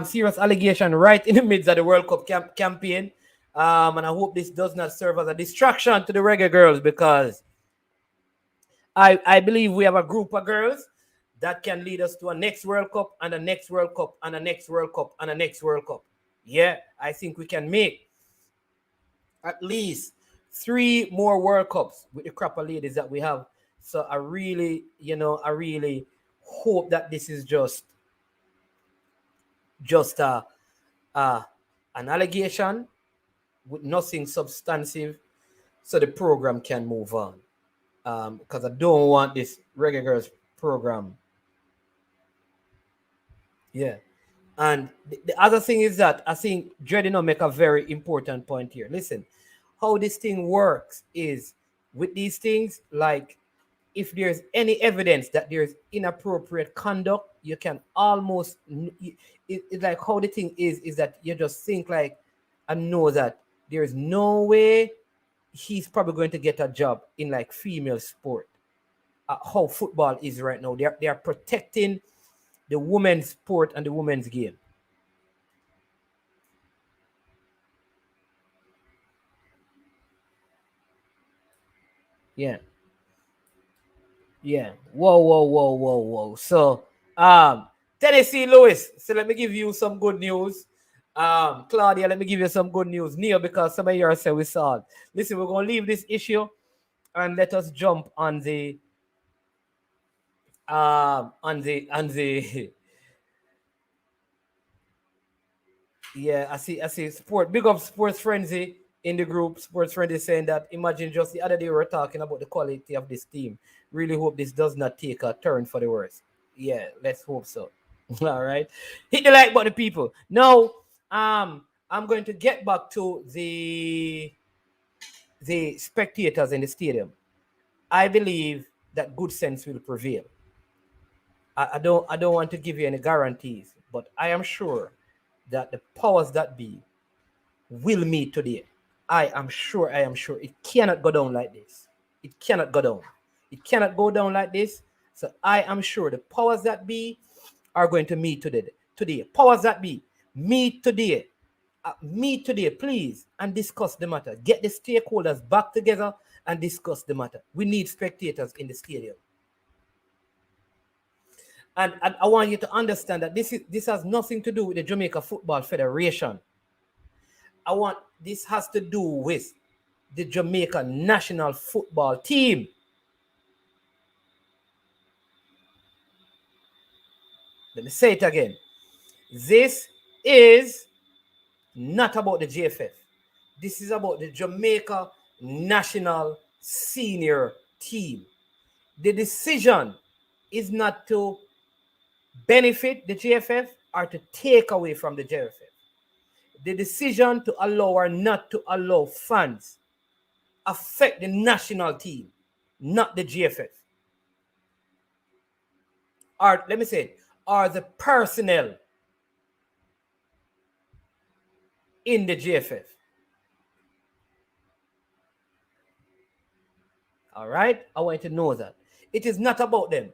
serious allegation right in the midst of the World Cup campaign. And I hope this does not serve as a distraction to the reggae girls, because I believe we have a group of girls that can lead us to a next World Cup and a next World Cup and a next World Cup and a next World Cup. Yeah, I think we can make at least 3 more World Cups with the crop of ladies that we have. So I really hope that this is just an allegation, with nothing substantive, so the program can move on. Because I don't want this Reggae Girls program. Yeah. And the other thing is that I think Dreadino make a very important point here. Listen, how this thing works is with these things, like if there's any evidence that there's inappropriate conduct, you can almost, it's like how the thing is that you just think like, I know that there's no way he's probably going to get a job in like female sport. How football is right now. They are protecting the women's sport and the women's game. Yeah. Yeah. Whoa. So, Tennessee Lewis. So let me give you some good news. Claudia, let me give you some good news. Neil, because some of you are saying we saw it. Listen, we're gonna leave this issue and let us jump on the yeah, I see sport. Big up Sports Frenzy in the group. Sports Frenzy saying that imagine just the other day we were talking about the quality of this team. Really hope this does not take a turn for the worse. Yeah, let's hope so. All right. Hit the like button, people. Now, I'm going to get back to the spectators in the stadium. I believe that good sense will prevail. I don't want to give you any guarantees, but I am sure that the powers that be will meet today. I am sure it cannot go down like this. It cannot go down. It cannot go down like this. So I am sure the powers that be are going to meet today. Powers that be, meet today. Meet today, please, and discuss the matter. Get the stakeholders back together and discuss the matter. We need spectators in the stadium. And I want you to understand that this has nothing to do with the Jamaica Football Federation. This has to do with the Jamaica national football team. Let me say it again. This is not about the JFF. This is about the Jamaica national senior team. The decision is not to benefit the JFF or to take away from the JFF. The decision to allow or not to allow fans affect the national team, not the GFF. Or let me say it, or the personnel in the GFF. All right? I want you to know that. It is not about them.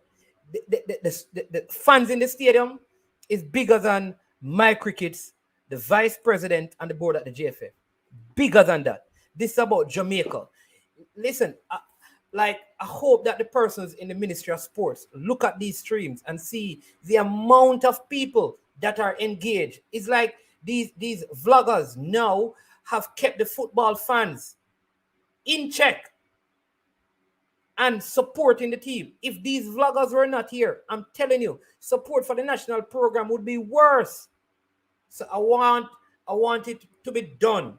The fans in the stadium is bigger than my crickets, the vice president, and the board at the GFF. Bigger than that. This is about Jamaica. Listen, I hope that the persons in the Ministry of Sports look at these streams and see the amount of people that are engaged. It's like these vloggers now have kept the football fans in check and supporting the team. If these vloggers were not here, I'm telling you, support for the national program would be worse. So I want it to be done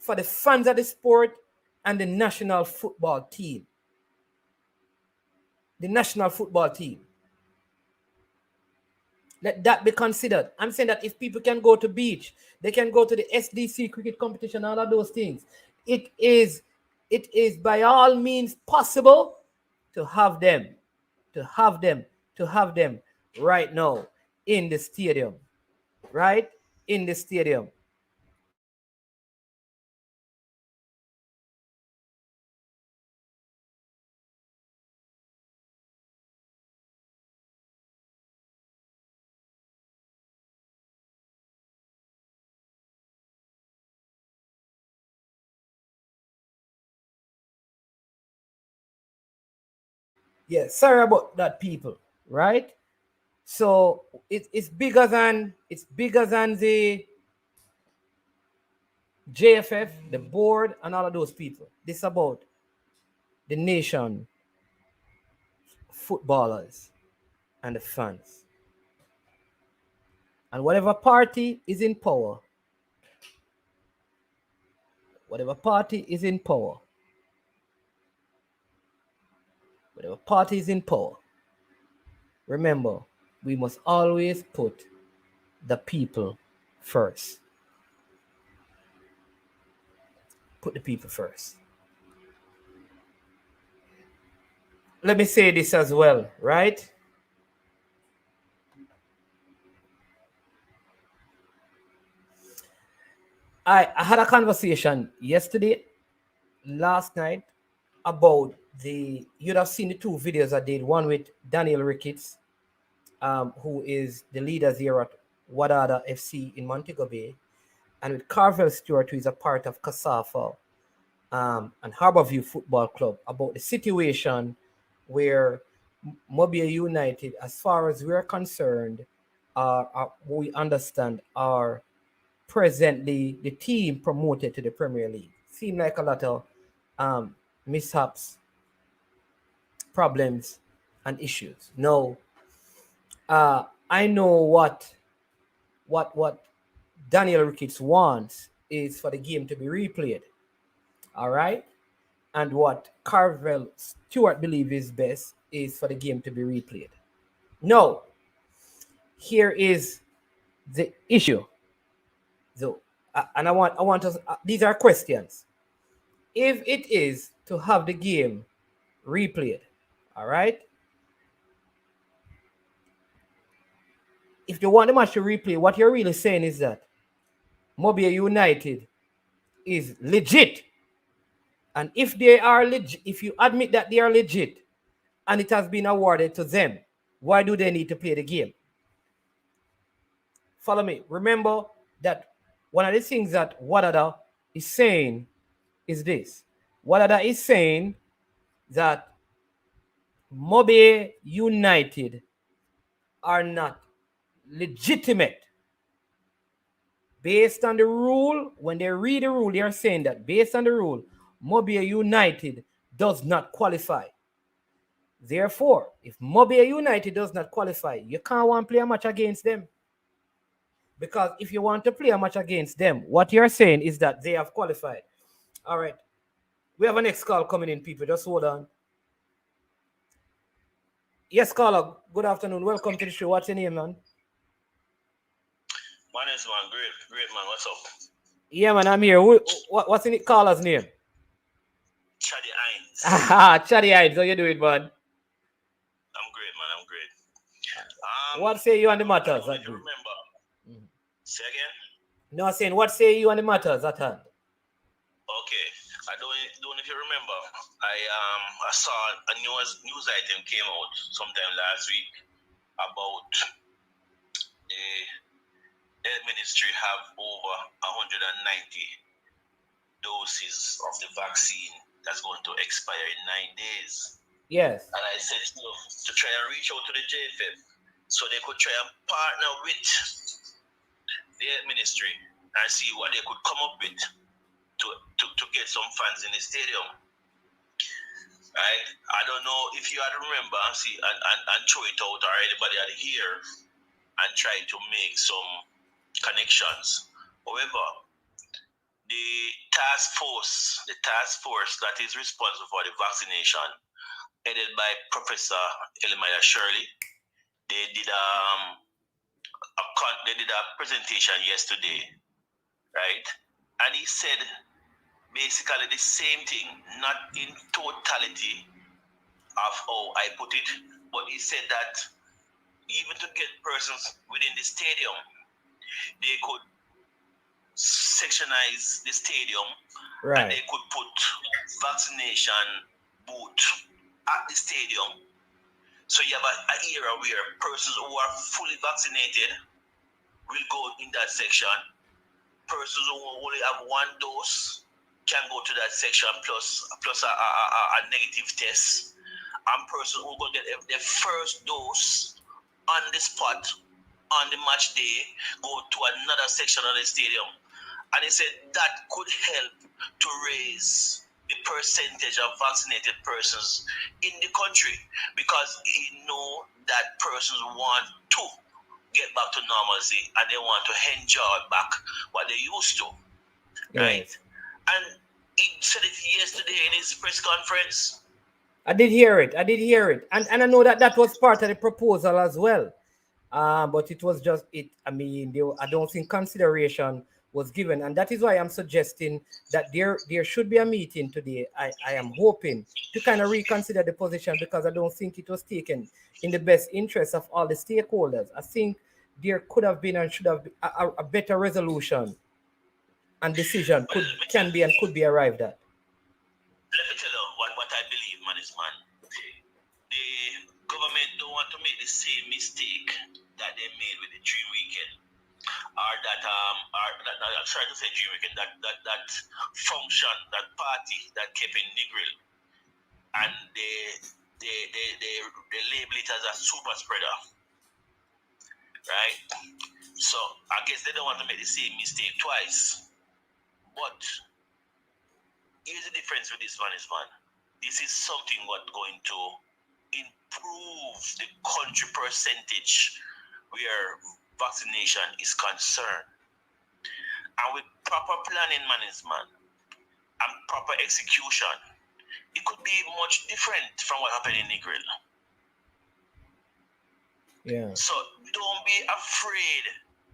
for the fans of the sport and the national football team. The national football team. Let that be considered. I'm saying that if people can go to beach, they can go to the SDC cricket competition, all of those things. It is by all means possible to have them right now in the stadium. Right? In the stadium. Yeah, sorry about that, people. Right? So it's bigger than the JFF, the board, and all of those people. This is about the nation, footballers, and the fans. And whatever party is in power whatever party is in power, remember, we must always put the people first. Put the people first. Let me say this as well, right? I had a conversation last night, about you'd have seen the two videos I did, one with Daniel Ricketts, who is the leader here at Wadada FC in Montego Bay, and with Carvel Stewart, who is a part of Kasafa and Harborview Football Club, about the situation where Mobia United, as far as we're concerned, we understand, are presently the team promoted to the Premier League. Seem like a lot of mishaps, problems, and issues. No, I know what Daniel Ricketts wants is for the game to be replayed. All right, and what Carvel Stewart believes is best is for the game to be replayed. No, here is the issue. So, and I want us. These are questions. If it is to have the game replayed, all right. If you want the match to replay, what you're really saying is that Mobia United is legit. And if they are legit, if you admit that they are legit and it has been awarded to them, why do they need to play the game? Follow me. Remember that one of the things that Wadada is saying is this. Wadada is saying that Mobia United are not legitimate. Based on the rule, when they read the rule, they are saying that based on the rule, Mobia United does not qualify. Therefore, if Mobia United does not qualify, you can't want to play a match against them. Because if you want to play a match against them, what you're saying is that they have qualified. All right. We have a next call coming in, people. Just hold on. Yes, caller. Good afternoon. Welcome to the show. What's your name, man? My name's man. Great man. What's up? Yeah, man. I'm here. What's in the caller's name? Chaddy Hines. Chaddy Hines. How you doing, man? I'm great, man. I'm great. What say you on the matters? I don't know if you remember. Say again? No, I'm saying, what say you on the matters at hand? Okay. I don't know if you remember. I saw a news item came out sometime last week about the health ministry have over 190 doses of the vaccine that's going to expire in 9 days. Yes. And I said to try and reach out to the JFF so they could try and partner with the health ministry and see what they could come up with to get some fans in the stadium. Right? I don't know if you had to remember and see and throw it out, or anybody had hear and try to make some connections. However, the task force that is responsible for the vaccination, headed by Professor Elimaya Shirley, they did a presentation yesterday, right? And he said basically the same thing, not in totality of how I put it, but he said that even to get persons within the stadium, they could sectionize the stadium, right, and they could put vaccination booth at the stadium. So you have an area where persons who are fully vaccinated will go in that section. Persons who only have one dose can go to that section plus a negative test. And persons who go get their first dose on the spot on the match day go to another section of the stadium. And he said that could help to raise the percentage of vaccinated persons in the country, because he know that persons want to get back to normalcy and they want to enjoy back what they used to, right? And he said it yesterday in his press conference. I did hear it. And I know that was part of the proposal as well. But it was just it. I mean, I don't think consideration was given, and that is why I'm suggesting that there should be a meeting today. I am hoping to kind of reconsider the position, because I don't think it was taken in the best interest of all the stakeholders. I think there could have been and should have been a better resolution and decision could be arrived at. Let me tell you what I believe, man, is man. The government don't want to make the same mistake that they made with the dream weekend, or that I'm trying to say dream weekend, that function, that party that kept in Negril, and they label it as a super spreader, right? So I guess they don't want to make the same mistake twice. But here's the difference with this one is, man, this is something what's going to improve the country percentage where vaccination is concerned. And with proper planning management and proper execution, it could be much different from what happened in Negril. Yeah. So don't be afraid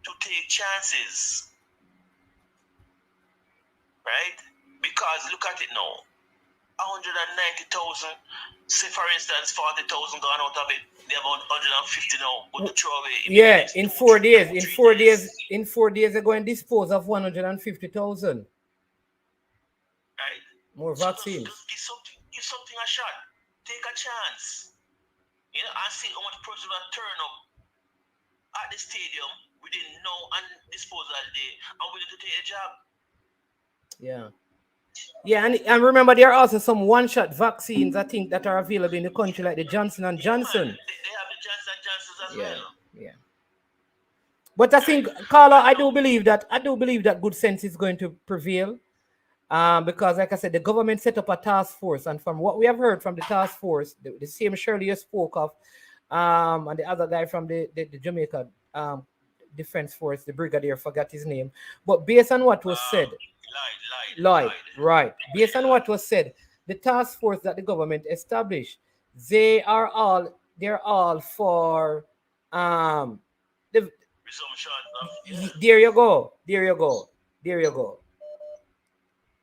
to take chances, right? Because look at it now. 190,000, say for instance, 40,000 gone out of it. They have 150 now. But throw away. Yeah, in 4 days. In 4 days, they're going to dispose of 150,000. Right. More vaccines. So give something a shot. Take a chance. You know, I see how much person will turn up at the stadium within now and disposal day and willing to take a job. Yeah. Yeah, and remember, there are also some one-shot vaccines, I think, that are available in the country, like the Johnson & Johnson. They have the Johnson & Johnsons as well. Yeah. But I think, Carla, I do believe that good sense is going to prevail. Because, like I said, the government set up a task force, and from what we have heard from the task force, the same Shirley you spoke of, and the other guy from the Jamaica Defense Force, the brigadier, forgot his name. But based on what was said, Lloyd, right? Based on what was said, the task force that the government established, they're all for the resumption of, There you go.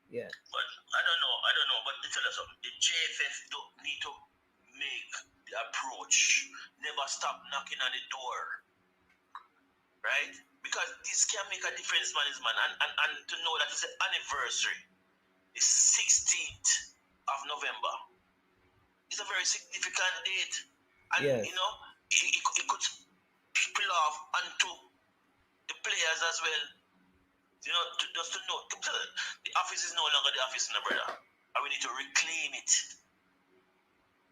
Yeah. But I don't know. But to tell us something, the JFF don't need to make the approach. Never stop knocking on the door, right? Because this can make a difference, man, and to know that it's an anniversary, the 16th of November. It's a very significant date, and yes. you know, it could spill off onto the players as well. You know, just to know, the office is no longer the office, no, brother. And we need to reclaim it.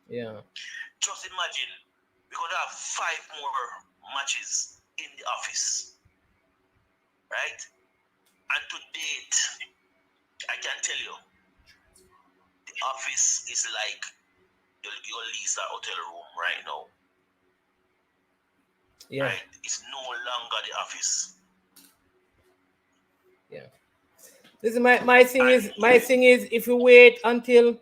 Yeah. Just imagine, we're going to have 5 more matches in the office. Right? And to date, I can tell you, the office is like your Lisa hotel room right now. Yeah. Right? It's no longer the office. Yeah. This is my thing is if we wait until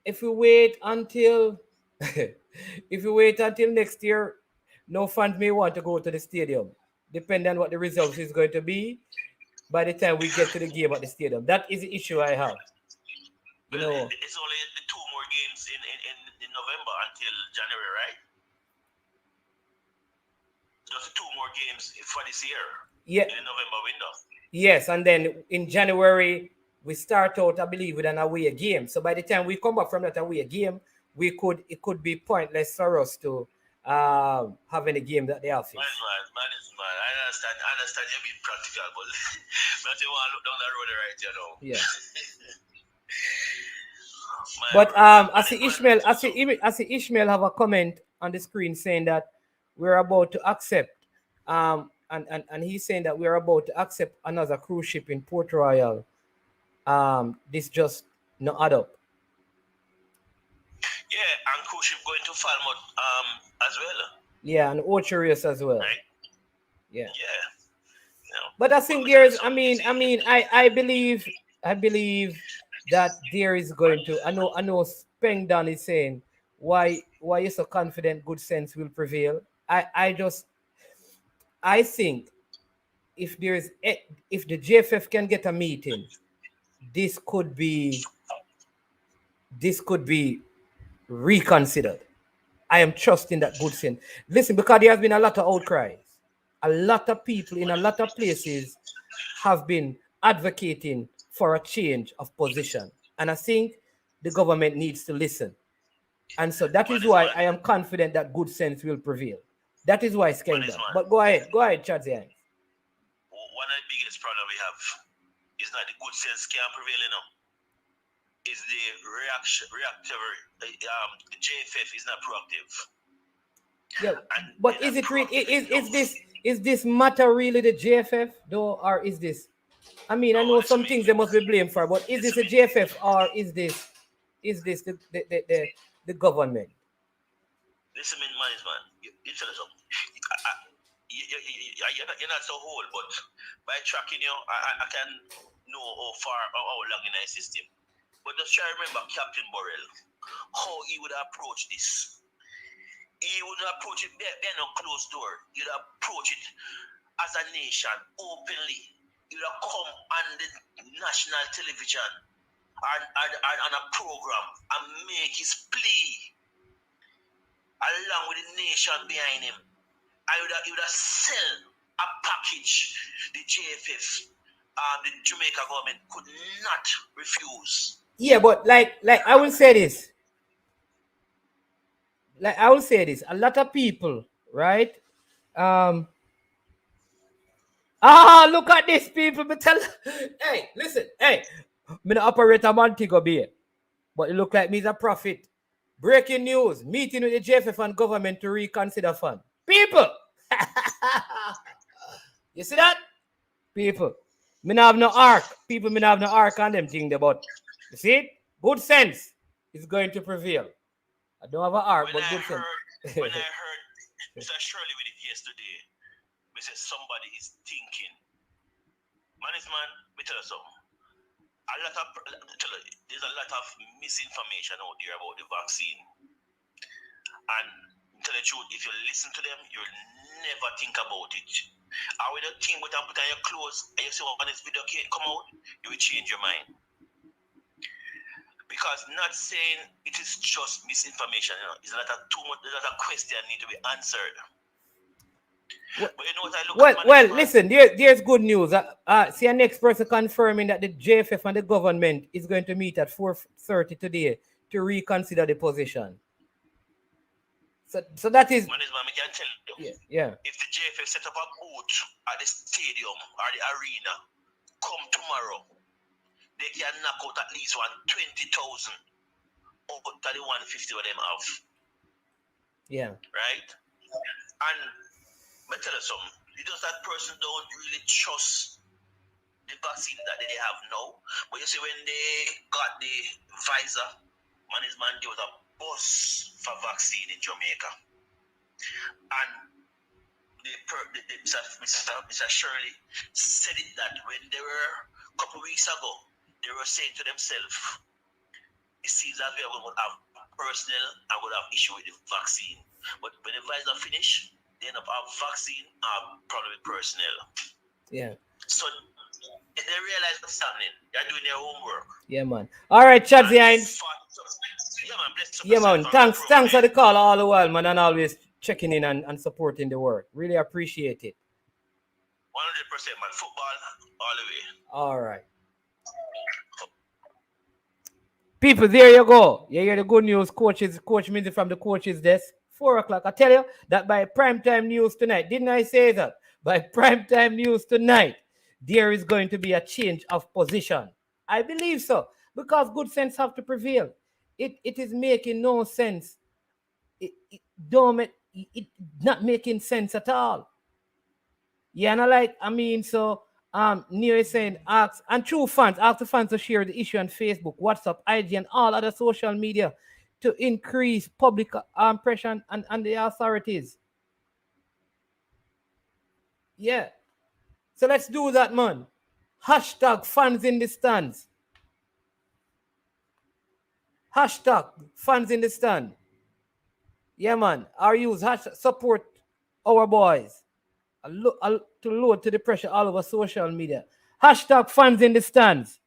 if we wait until next year, no fans may want to go to the stadium, depending on what the results is going to be by the time we get to the game at the stadium. That is the issue I have. You know, it's only the 2 more games in November until January, right? Just 2 more games for this year. Yeah. In the November window. Yes, and then in January we start out, I believe, with an away game. So by the time we come back from that away game, it could be pointless for us to have any games at the office. Man. I understand you being practical, but you want to look down the road, right? You know. Yeah. But I see Ishmael have a comment on the screen saying that we're about to accept and he's saying that we're about to accept another cruise ship in Port Royal. This just not add up. Yeah, and cruise ship going to Falmouth as well. Yeah, and Orcharius as well. Right? Yeah. But I think there is. I believe that there is going to. I know. Spengdan is saying why you so confident good sense will prevail. I think if the JFF can get a meeting, this could be reconsidered. I am trusting that good sense. Listen, because there has been a lot of outcries. A lot of people in a lot of places have been advocating for a change of position. And I think the government needs to listen. And so that is why I am confident that good sense will prevail. That is why it's came down. But go ahead, Chadsy. One of the biggest problems we have is not the good sense can prevail, is the reactive. The JFF is not proactive. Yeah, but is it really is this matter really the JFF though, or is this? I know some things they must be blamed for, but is this a JFF or is this the government? Listen, man, you tell us something. You're not so old, but by tracking you, I can know how far or how long in our system. But just try to remember Captain Burrell, how he would approach this. He would approach it behind a closed door. He would approach it as a nation, openly. He would come on the national television on a program and make his plea along with the nation behind him. He would have sell a package the JFF, the Jamaica government could not refuse. Yeah, but like I will say this. A lot of people, right? Look at this, people. Hey, listen, hey, me the operator Montego Bay, but it look like me's a prophet. Breaking news: meeting with the JFF and government to reconsider fund. People, you see that? People, me not have no arc. People, me not have no arc on them thing about. You see it? Good sense is going to prevail. I don't have an arc, but good sense. When I heard Mr. Shirley with it yesterday, we said somebody is thinking. Man, me tell you something. There's a lot of misinformation out there about the vaccine. And tell the truth, if you listen to them, you'll never think about it. I will not think but put on your clothes and you see when this video come out, you will change your mind. Because not saying it is just misinformation, there's a lot of questions need to be answered. But you know what I look at? Listen, there's good news. See a next person confirming that the JFF and the government is going to meet at 4:30 today to reconsider the position. So that is. Man, I can tell you. Yeah. If the JFF set up a booth at the stadium or the arena, come tomorrow, they can knock out at least 20,000 out of the 150 of them have. Yeah. Right? And I tell you something, just that person don't really trust the vaccine that they have now. But you see, when they got the Pfizer, there was a bus for vaccine in Jamaica. And Mr. Shirley said it that when they were a couple of weeks ago, they were saying to themselves, it seems that we are going to have personnel and would have issue with the vaccine. But when the Pfizer finish, they end up have vaccine or probably personnel. Yeah. So they realize what's happening. They're doing their homework. Yeah, man. All right, Chadsy. Yeah, man. Thanks for the call all the while, man, and always checking in and supporting the work. Really appreciate it. 100%, man. Football all the way. All right. People, there you go. You hear the good news. Coach Minzy from the coach's desk. 4:00. I tell you that by primetime news tonight, didn't I say that? By primetime news tonight, there is going to be a change of position. I believe so, because good sense have to prevail. It is making no sense. It not making sense at all. Yeah, and Neo is saying ask the fans to share the issue on Facebook, WhatsApp, IG, and all other social media to increase public pressure and the authorities. Yeah. So let's do that, man. Hashtag fans in the stands. Hashtag fans in the stand. Yeah, man. Our use hashtag support our boys. To load to the pressure all over social media. Hashtag fans in the stands.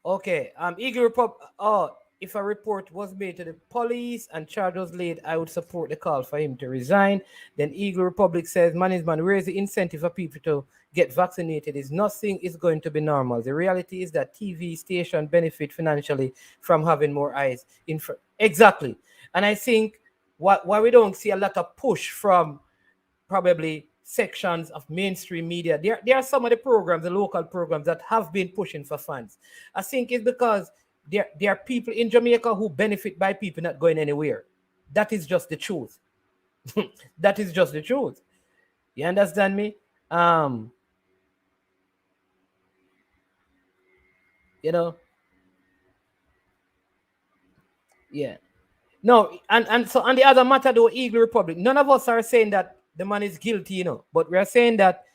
Okay. Eagle Republic. Oh, if a report was made to the police and charge was laid, I would support the call for him to resign. Then Eagle Republic says, management, where is the incentive for people to get vaccinated? Is nothing is going to be normal. The reality is that TV station benefit financially from having more eyes in front. Exactly. And I think why we don't see a lot of push from probably sections of mainstream media. There are some of the programs, the local programs that have been pushing for fans. I think it's because there are people in Jamaica who benefit by people not going anywhere. That is just the truth. That is just the truth. You understand me? You know, yeah. No, and so on the other matter, though, Eagle Republic, none of us are saying that the man is guilty, but we are saying that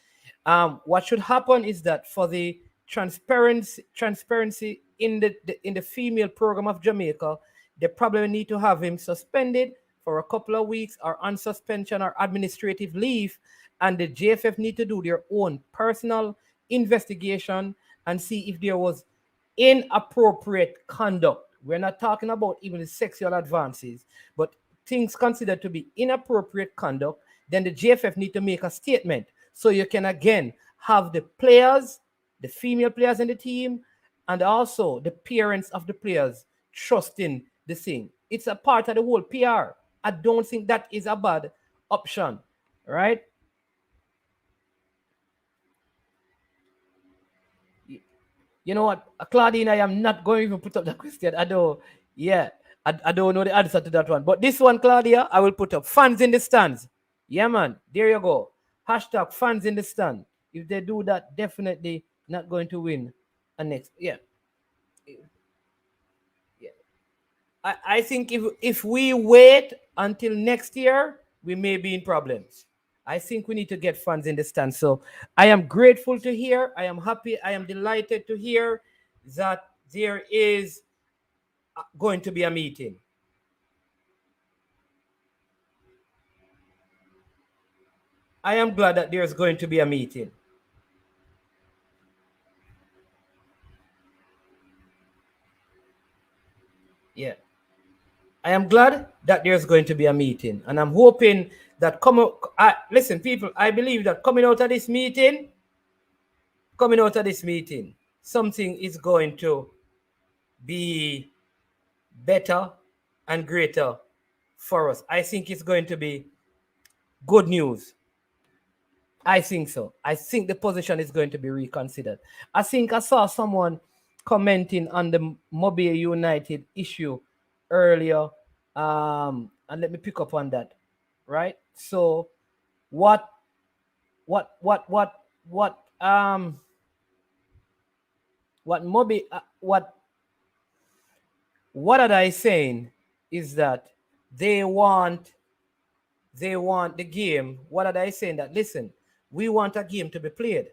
what should happen is that for the transparency in the female program of Jamaica, they probably need to have him suspended for a couple of weeks or on suspension or administrative leave, and the JFF need to do their own personal investigation and see if there was inappropriate conduct. We're not talking about even the sexual advances, but things considered to be inappropriate conduct. Then the JFF need to make a statement so you can again have the players, the female players in the team, and also the parents of the players trusting the thing. It's a part of the whole PR. I don't think that is a bad option, right? You know what, Claudine, I am not going to even put up the question. I don't, yeah, I don't know the answer to that one. But this one, Claudia, I will put up fans in the stands. Yeah, man, there you go. Hashtag fans in the stand. If they do that, definitely not going to win. And next, yeah. I think if we wait until next year, we may be in problems. I think we need to get fans in the stand. So I am grateful to hear. I am happy. I am delighted to hear that there is going to be a meeting. I am glad that there's going to be a meeting. Yeah. I am glad that there's going to be a meeting. And I'm hoping that listen, people, I believe that coming out of this meeting, something is going to be better and greater for us. I think it's going to be good news. I think so. I think the position is going to be reconsidered. I think I saw someone commenting on the Mobia United issue earlier. And let me pick up on that. Right? So what Mobia what are they saying is that they want the game. What are they saying? That listen, we want a game to be played.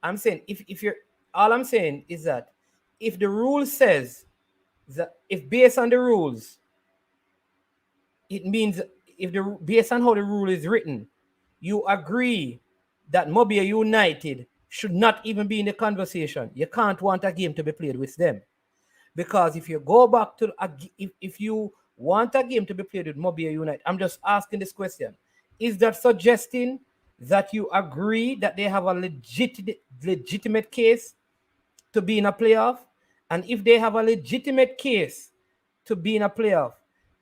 I'm saying if you're all I'm saying is that if the rule says that if based on the rules, it means based on how the rule is written, you agree that Mobia United should not even be in the conversation. You can't want a game to be played with them. Because if you go back to if you want a game to be played with Mobia United, I'm just asking this question. Is that suggesting that you agree that they have a legitimate case to be in a playoff? And if they have a legitimate case to be in a playoff,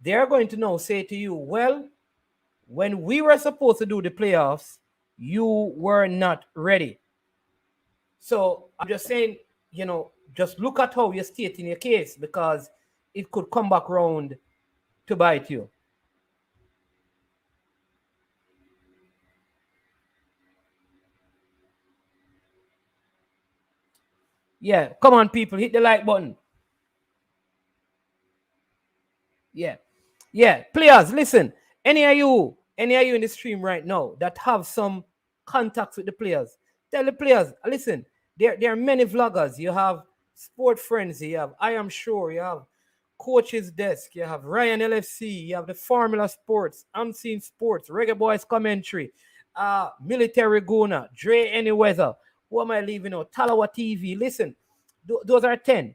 they're going to now say to you, well, when we were supposed to do the playoffs, you were not ready. So I'm just saying, just look at how you're stating your case, because it could come back round to bite you. Yeah, come on, people, hit the like button. Yeah. Yeah, players, listen. Any of you in the stream right now that have some contacts with the players, tell the players, listen, there are many vloggers. You have Sport Frenzy, you have I Am Sure, you have Coach's Desk, you have Ryan LFC, you have the Formula Sports, Unseen Sports, Reggae Boys Commentary, Military Guna, Dre Anyweather. Who am I leaving out? Talawa TV. Listen, those are 10.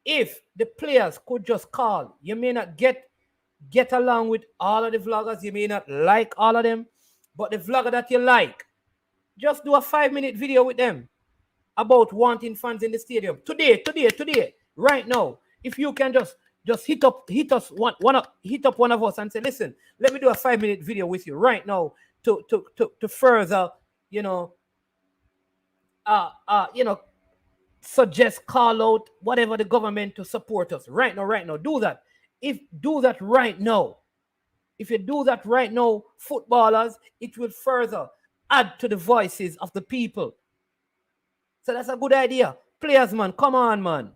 If the players could just call, you may not get along with all of the vloggers, you may not like all of them, but the vlogger that you like, just do a 5-minute video with them about wanting fans in the stadium today, right now. If you can just hit us one of us and say, listen, let me do a 5-minute video with you right now to further, you know, suggest, call out, whatever the government to support us right now. Do that. Do that right now. If you do that right now, footballers, it will further add to the voices of the people. So that's a good idea. Players, man, come on, man.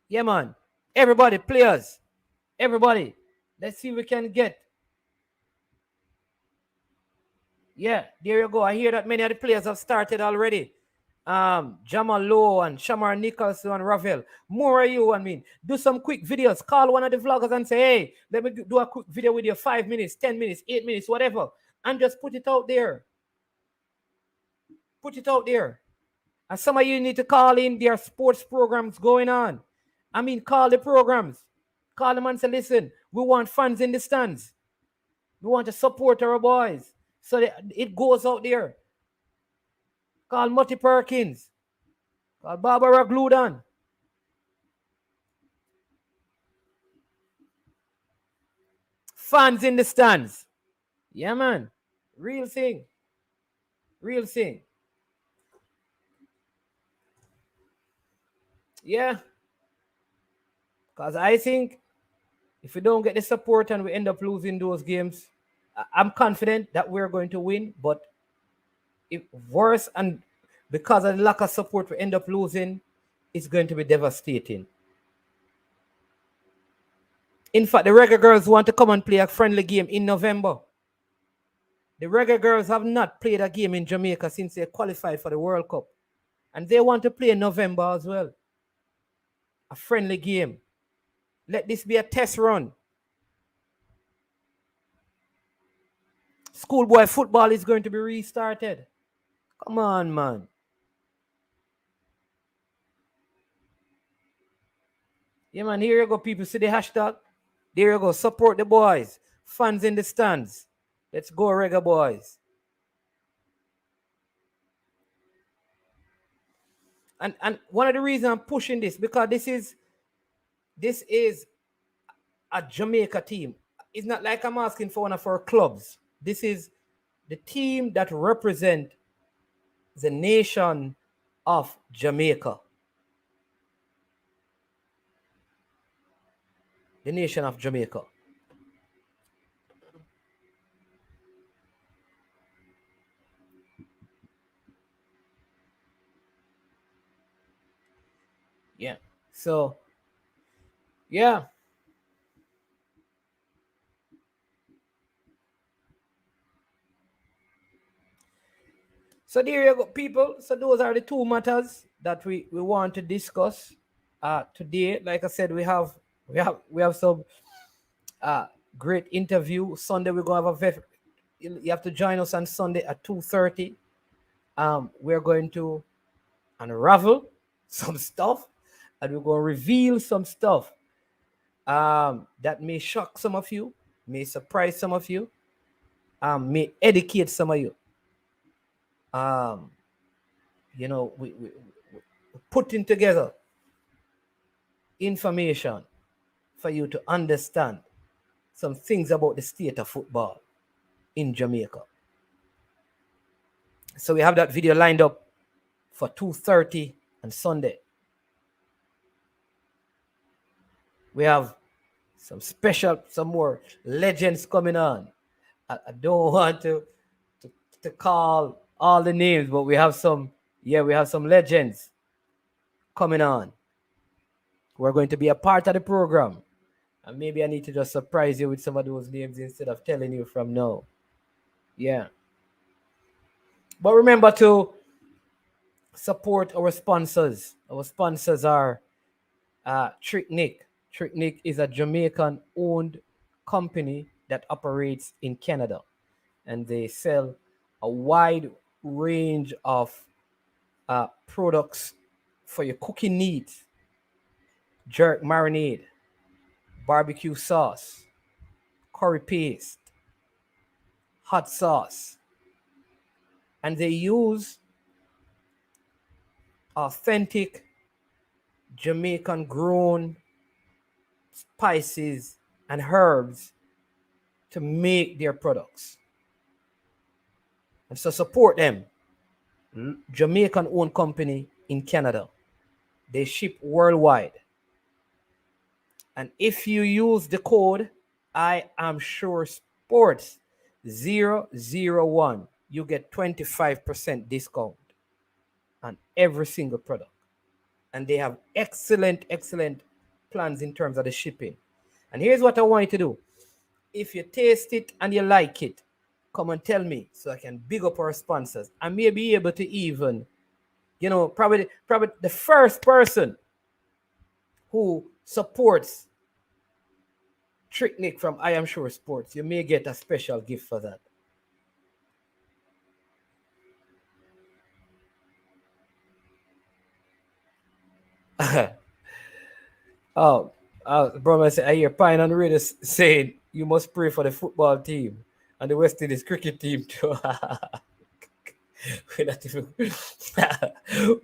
Yeah, man. Everybody, players. Everybody. Let's see if we can get. Yeah, there you go. I hear that many of the players have started already. Jamal Lowe and Shamar Nicholson and Ravel. More of you, I mean. Do some quick videos. Call one of the vloggers and say, hey, let me do a quick video with you, 5 minutes, 10 minutes, 8 minutes, whatever. And just put it out there. Put it out there. And some of you need to call in. There are sports programs going on. I mean, call the programs. Call them and say, listen, we want fans in the stands. We want to support our boys. So that it goes out there. Call Mutty Perkins. Call Barbara Gludan. Fans in the stands. Yeah, man. Real thing. Real thing. Yeah. Because I think if we don't get the support and we end up losing those games, I'm confident that we're going to win. But if worse, and because of the lack of support we end up losing, it's going to be devastating. In fact, the Reggae Girls want to come and play a friendly game in November. The Reggae Girls have not played a game in Jamaica since they qualified for the World Cup. And they want to play in November as well. A friendly game. Let this be a test run. Schoolboy football is going to be restarted. Come on, man. Yeah, man, here you go, people. See the hashtag? There you go. Support the boys. Fans in the stands. Let's go, Reggae Boys. And one of the reasons I'm pushing this, because this is a Jamaica team. It's not like I'm asking for one of our clubs. This is the team that represent the nation of Jamaica. The nation of Jamaica. Yeah. So, yeah. So there you go, people. So those are the two matters that we want to discuss today. Like I said, we have some great interview. Sunday we're gonna have you have to join us on Sunday at 2:30. We're going to unravel some stuff, and we're going to reveal some stuff that may shock some of you, may surprise some of you, may educate some of you. You know, we're putting together information for you to understand some things about the state of football in Jamaica. So we have that video lined up for 2:30 on Sunday. We have some more legends coming on. I don't want to call all the names, but we have some Yeah, we have some legends coming on. We're going to be a part of the program. And maybe I need to just surprise you with some of those names instead of telling you from now. Yeah. But remember to support our sponsors. Our sponsors are Trick Nick. Trick Nick is a Jamaican owned company that operates in Canada. And they sell a wide range of products for your cooking needs: jerk marinade, barbecue sauce, curry paste, hot sauce. And they use authentic Jamaican grown spices and herbs to make their products. And so support them. Jamaican owned company in Canada. They ship worldwide. And if you use the code I am sure sports 001, you get 25% discount on every single product. And they have excellent plans in terms of the shipping. And here's what I want you to do. If you taste it and you like it, come and tell me so I can big up our sponsors. I may be able to even, probably the first person who supports Trick Nick from I Am Sure Sports, you may get a special gift for that. Bro, I hear Pine on the radio saying you must pray for the football team and the West Indies cricket team too. we're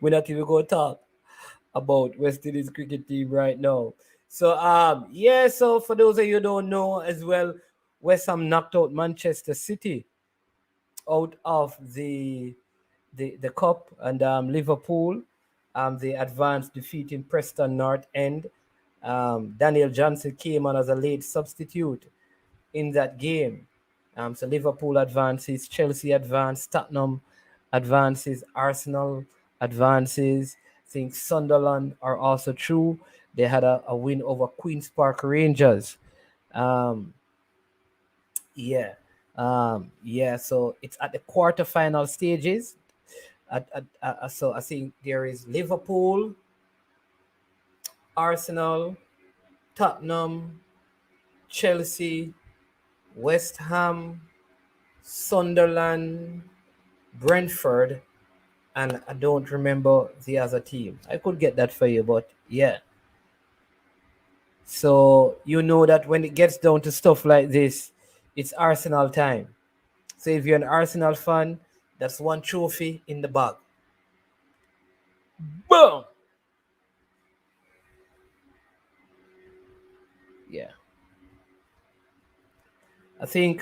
not even going to talk about West Indies cricket team right now. So so for those of you who don't know as well, West Ham knocked out Manchester City out of the cup, and Liverpool they advanced, defeating Preston North End. Daniel Johnson came on as a late substitute in that game. So Liverpool advances, Chelsea advances, Tottenham advances, Arsenal advances. I think Sunderland are also through. They had a win over Queen's Park Rangers. So it's at the quarterfinal stages. So I think there is Liverpool, Arsenal, Tottenham, Chelsea, West Ham, Sunderland, Brentford, and I don't remember the other team. I could get that for you, but yeah. So you know that when it gets down to stuff like this, it's Arsenal time. So if you're an Arsenal fan, that's one trophy in the bag. Boom! Yeah. I think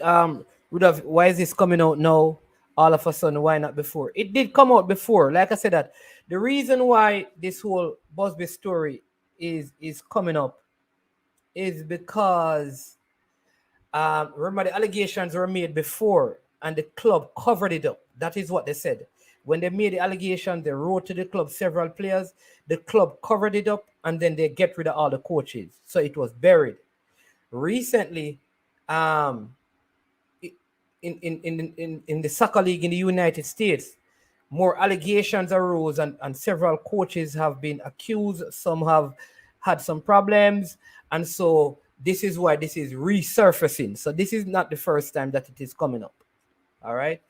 Rudolph, why is this coming out now? All of a sudden, why not before? It did come out before. Like I said, that the reason why this whole Busby story is coming up is because remember, the allegations were made before and the club covered it up. That is what they said. When they made the allegation, they wrote to the club several players. The club covered it up and then they get rid of all the coaches. So it was buried. Recently, in the soccer league in the United States, more allegations arose and several coaches have been accused. Some have had some problems. And so this is why this is resurfacing. So this is not the first time that it is coming up. All right.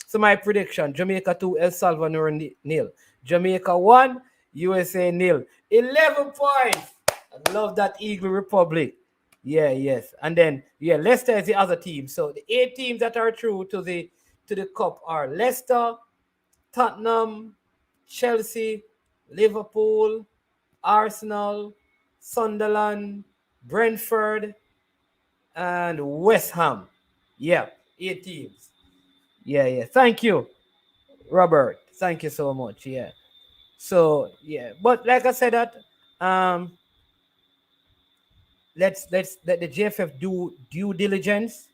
So my prediction: Jamaica 2, El Salvador 0. Jamaica 1, USA 0. 11 points. I love that Eagle Republic. Yeah, yes. And then Leicester is the other team. So the 8 teams that are through to the cup are Leicester, Tottenham, Chelsea, Liverpool, Arsenal, Sunderland, Brentford, and West Ham. Yeah, 8 teams. Yeah. Thank you, Robert. Thank you so much. Yeah. So but like I said that let's let the JFF do due diligence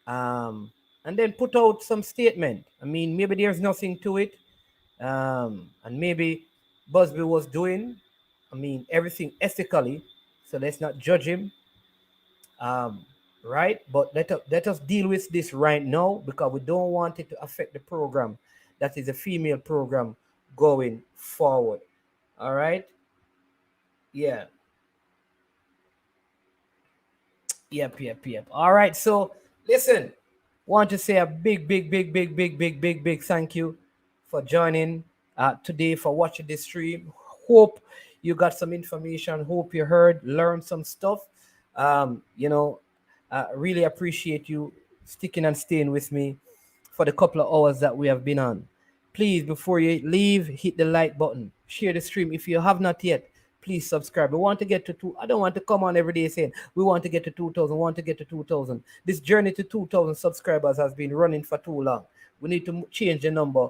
and then put out some statement. I mean, maybe there's nothing to it. And maybe Busby was doing, everything ethically. So let's not judge him. Right? But let us deal with this right now because we don't want it to affect the program that is a female program going forward. All right? Yeah. Yep. All right. So listen, want to say a big thank you for joining today, for watching this stream. Hope you got some information. Hope you learned some stuff. Really appreciate you sticking and staying with me for the couple of hours that we have been on. Please, before you leave, hit the like button, share the stream. If you have not yet, please subscribe. We want to get to two. I don't want to come on every day saying we want to get to 2,000, want to get to 2,000. This journey to 2,000 subscribers has been running for too long. We need to change the number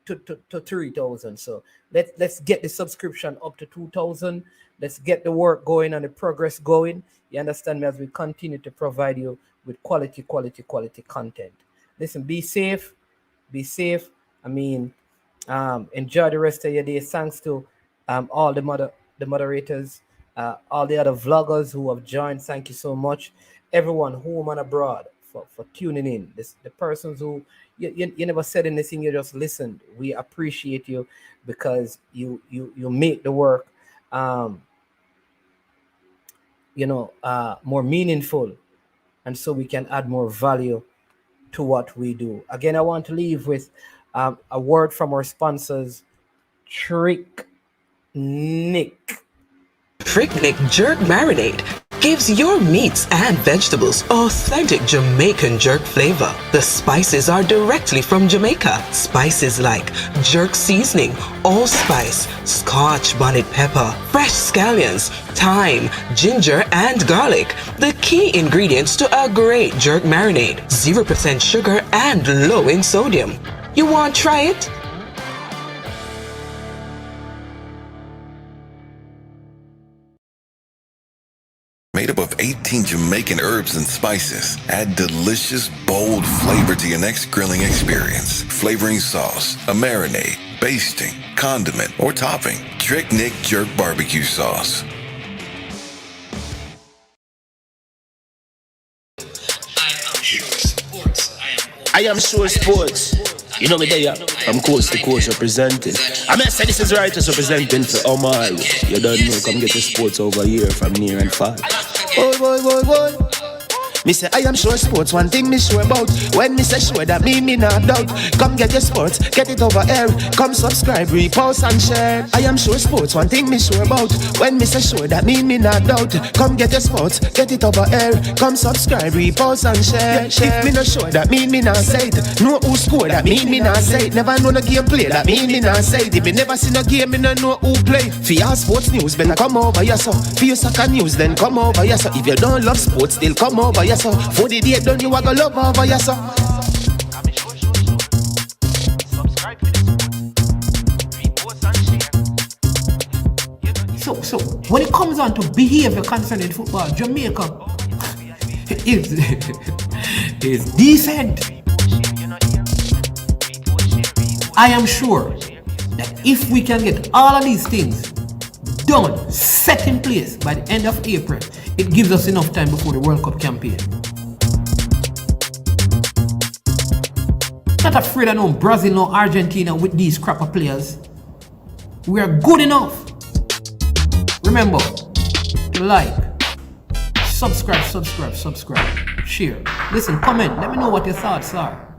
to 3,000. So let's get the subscription up to 2,000. Let's get the work going and the progress going. You understand me, as we continue to provide you with quality content. Listen, be safe. Enjoy the rest of your day. Thanks to all the moderators, all the other vloggers who have joined. Thank you so much. Everyone home and abroad for tuning in. The persons who you never said anything, you just listened. We appreciate you because you make the work more meaningful, and so we can add more value to what we do. Again, I want to leave with a word from our sponsors, Trick Nick. Trick Nick Jerk Marinade gives your meats and vegetables authentic Jamaican jerk flavor. The spices are directly from Jamaica. Spices like jerk seasoning, allspice, Scotch bonnet pepper, fresh scallions, thyme, ginger, and garlic. The key ingredients to a great jerk marinade. 0% sugar and low in sodium. You want to try it? Made up of 18 Jamaican herbs and spices, add delicious, bold flavor to your next grilling experience. Flavoring sauce, a marinade, basting, condiment, or topping. Trick Nick Jerk Barbecue Sauce. I am sure sports. You know me there, from coast to coast representing. I mean, I say this is Writers representing for Omar. You don't know, come get the sports over here from near and far. Boy. Me say I am sure sports, one thing me sure about. When me say sure, that me not doubt. Come get your sports, get it over here. Come subscribe, repost and share. I am sure sports, one thing me sure about. When me say sure, that me not doubt. Come get your sports, get it over here. Come subscribe, repost and share. If me not sure, that me not say it. Know who score, that me not say it. Never know no game play, that me not say it. If me never seen a game, me no know who play. For your sports news, better come over here so. For your soccer news, then come over here so. If you don't love sports, still come over here so. For the day done, you a go love over here so. So when it comes on to behavior concerning football, Jamaica is decent. I am sure that if we can get all of these things done, set in place by the end of April, it gives us enough time before the World Cup campaign. Not afraid of no Brazil, no Argentina with these crap of players. We are good enough. Remember to like, subscribe, share. Listen, comment. Let me know what your thoughts are.